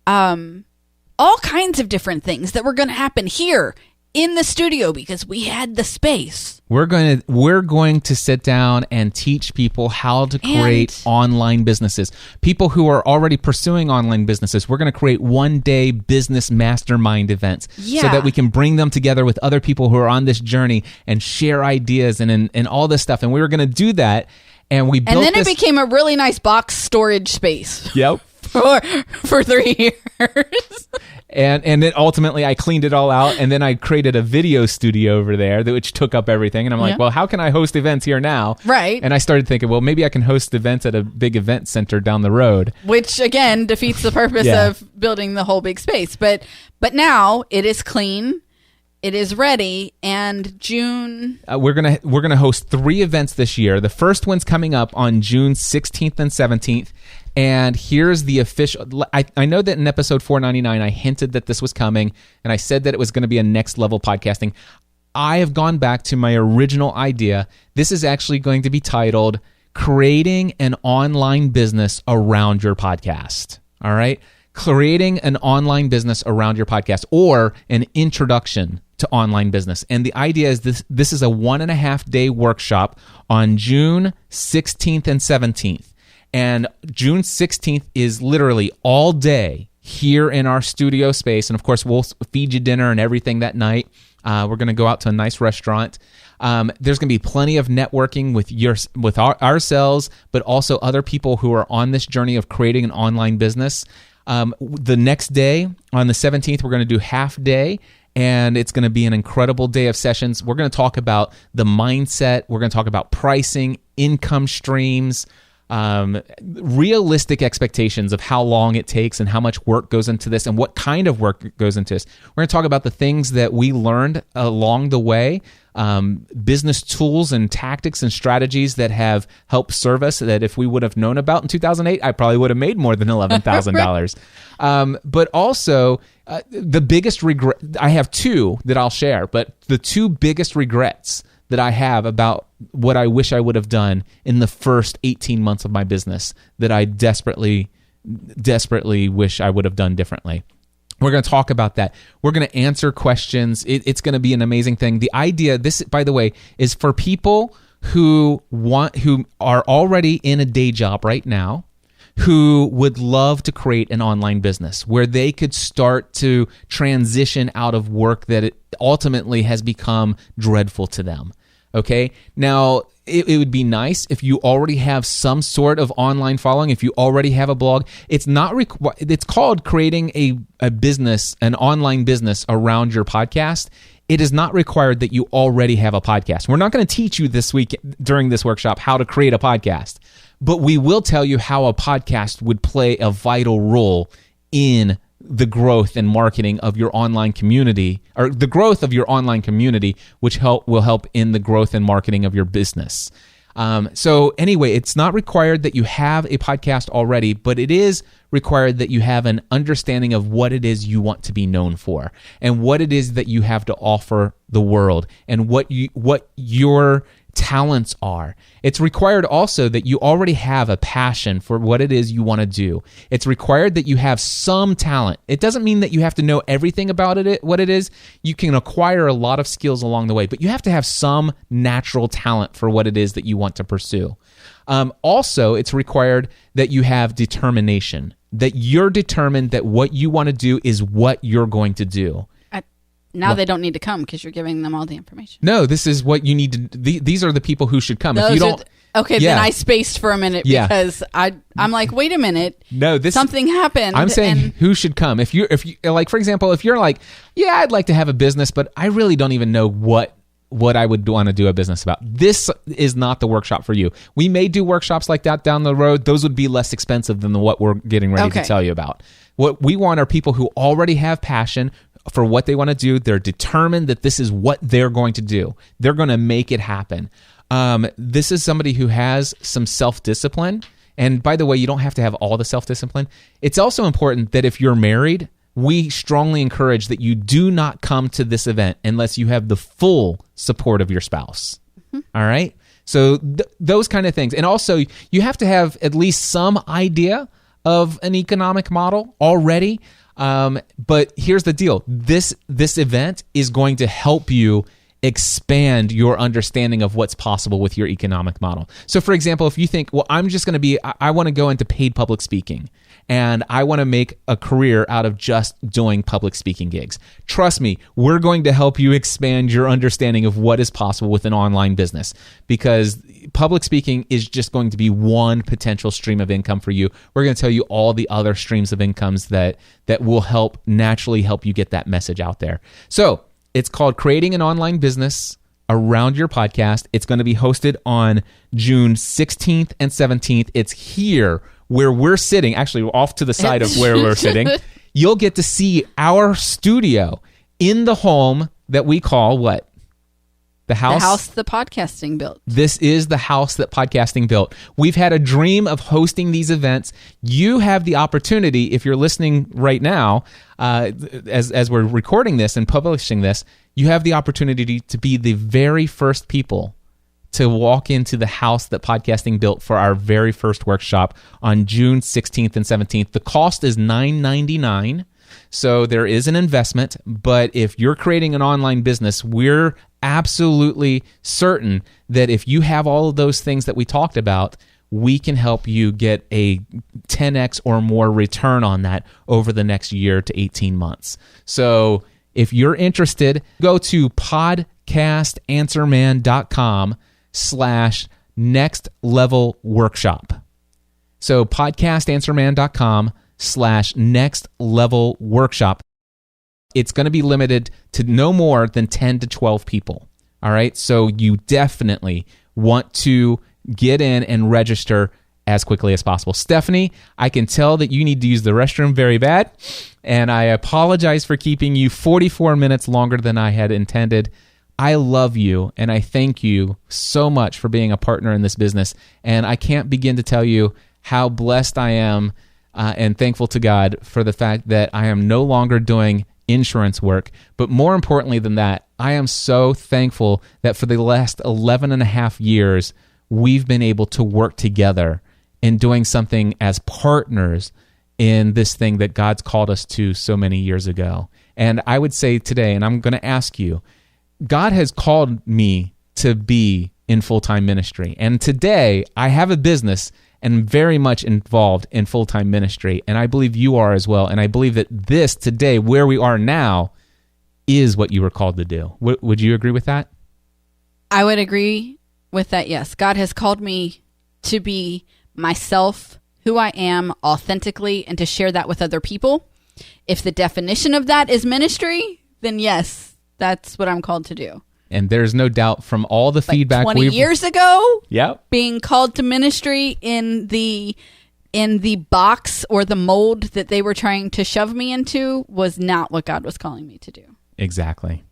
all kinds of different things that were going to happen here in the studio because we had the space. We're going to sit down and teach people how to create online businesses. People who are already pursuing online businesses, we're going to create one-day business mastermind events so that we can bring them together with other people who are on this journey and share ideas and all this stuff. And we were going to do that, and we built and then it became a really nice box storage space. Yep. For 3 years. And then ultimately I cleaned it all out, and then I created a video studio over there which took up everything. And I'm like, well, how can I host events here now? Right. And I started thinking, well, maybe I can host events at a big event center down the road. Which again defeats the purpose of building the whole big space. But now it is clean. It is ready, and June... we're gonna host 3 events this year. The first one's coming up on June 16th and 17th, and here's the official... I know that in episode 499, I hinted that this was coming, and I said that it was going to be a next-level podcasting. I have gone back to my original idea. This is actually going to be titled, Creating an Online Business Around Your Podcast. All right? Creating an online business around your podcast, or an introduction to online business. And the idea is this is a 1.5 day workshop on June 16th and 17th. And June 16th is literally all day here in our studio space. And of course, we'll feed you dinner and everything that night. We're going to go out to a nice restaurant. There's going to be plenty of networking with ourselves, but also other people who are on this journey of creating an online business. The next day, on the 17th, we're going to do half day, and it's going to be an incredible day of sessions. We're going to talk about the mindset. We're going to talk about pricing, income streams, realistic expectations of how long it takes and how much work goes into this and what kind of work goes into this. We're going to talk about the things that we learned along the way, business tools and tactics and strategies that have helped serve us that if we would have known about in 2008, I probably would have made more than $11,000. But also, the biggest regret, I have 2 that I'll share, but the 2 biggest regrets that I have about what I wish I would have done in the first 18 months of my business that I desperately wish I would have done differently. We're going to talk about that. We're going to answer questions. It's going to be an amazing thing. The idea, this, by the way, is for people who are already in a day job right now, who would love to create an online business where they could start to transition out of work that it ultimately has become dreadful to them. Okay? Now, it would be nice if you already have some sort of online following, if you already have a blog. It's not it's called creating a business, an online business around your podcast. It is not required that you already have a podcast. We're not going to teach you this week during this workshop how to create a podcast, but we will tell you how a podcast would play a vital role in the growth and marketing of your online community, or the growth of your online community, which will help in the growth and marketing of your business. So anyway, it's not required that you have a podcast already, but it is required that you have an understanding of what it is you want to be known for and what it is that you have to offer the world and what your talents are. It's required also that you already have a passion for what it is you want to do. It's required that you have some talent. It doesn't mean that you have to know everything about it, what it is. You can acquire a lot of skills along the way, but you have to have some natural talent for what it is that you want to pursue. Also, it's required that you have determination, that you're determined that what you want to do is what you're going to do. Now they don't need to come because you're giving them all the information. No, this is what you need to. These are the people who should come. Those if you don't, then I spaced for a minute because I'm like, wait a minute. No, something happened. I'm saying who should come. If you like, for example, if you're like, yeah, I'd like to have a business, but I really don't even know what I would want to do a business about. This is not the workshop for you. We may do workshops like that down the road. Those would be less expensive than what we're getting ready to tell you about. What we want are people who already have passion for what they want to do. They're determined that this is what they're going to do. They're going to make it happen. This is somebody who has some self-discipline. And by the way, you don't have to have all the self-discipline. It's also important that if you're married, we strongly encourage that you do not come to this event unless you have the full support of your spouse. Mm-hmm. All right? So those kind of things. And also, you have to have at least some idea of an economic model already. But here's the deal. This event is going to help you expand your understanding of what's possible with your economic model. So for example, if you think, well, I want to go into paid public speaking and I want to make a career out of just doing public speaking gigs. Trust me, we're going to help you expand your understanding of what is possible with an online business, because public speaking is just going to be one potential stream of income for you. We're going to tell you all the other streams of incomes that will naturally help you get that message out there. So it's called Creating an Online Business Around Your Podcast. It's going to be hosted on June 16th and 17th. It's here where we're sitting, actually off to the side of where we're sitting. You'll get to see our studio in the home that we call what? The house the podcasting built. This is the house that podcasting built. We've had a dream of hosting these events. You have the opportunity, if you're listening right now, as we're recording this and publishing this, you have the opportunity to be the very first people to walk into the house that podcasting built for our very first workshop on June 16th and 17th. The cost is $9.99. So there is an investment, but if you're creating an online business, we're absolutely certain that if you have all of those things that we talked about, we can help you get a 10x or more return on that over the next year to 18 months. So if you're interested, go to podcastanswerman.com/next-level-workshop. So podcastanswerman.com/next-level-workshop. It's going to be limited to no more than 10 to 12 people. All right. So you definitely want to get in and register as quickly as possible. Stephanie, I can tell that you need to use the restroom very bad, and I apologize for keeping you 44 minutes longer than I had intended. I love you, and I thank you so much for being a partner in this business, and I can't begin to tell you how blessed I am and thankful to God for the fact that I am no longer doing insurance work. But more importantly than that, I am so thankful that for the last 11 and a half years, we've been able to work together in doing something as partners in this thing that God's called us to so many years ago. And I would say today, and I'm going to ask you, God has called me to be in full-time ministry. And today, I have a business and very much involved in full-time ministry. And I believe you are as well. And I believe that this today, where we are now, is what you were called to do. Would you agree with that? I would agree with that, yes. God has called me to be myself, who I am, authentically, and to share that with other people. If the definition of that is ministry, then yes, that's what I'm called to do. And there's no doubt from all the feedback 20 years ago, yep, being called to ministry in the box or the mold that they were trying to shove me into was not what God was calling me to do. Exactly.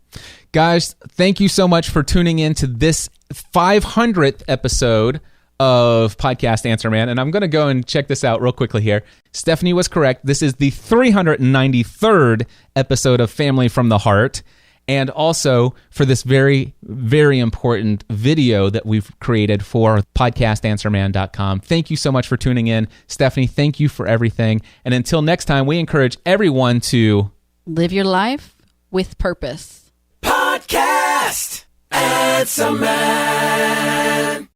Guys, thank you so much for tuning in to this 500th episode of Podcast Answer Man, and I'm going to go and check this out real quickly here. Stephanie was correct. This is the 393rd episode of Family from the Heart, and also for this very, very important video that we've created for podcastanswerman.com. Thank you so much for tuning in. Stephanie, thank you for everything. And until next time, we encourage everyone to live your life with purpose. Podcast Answer Man.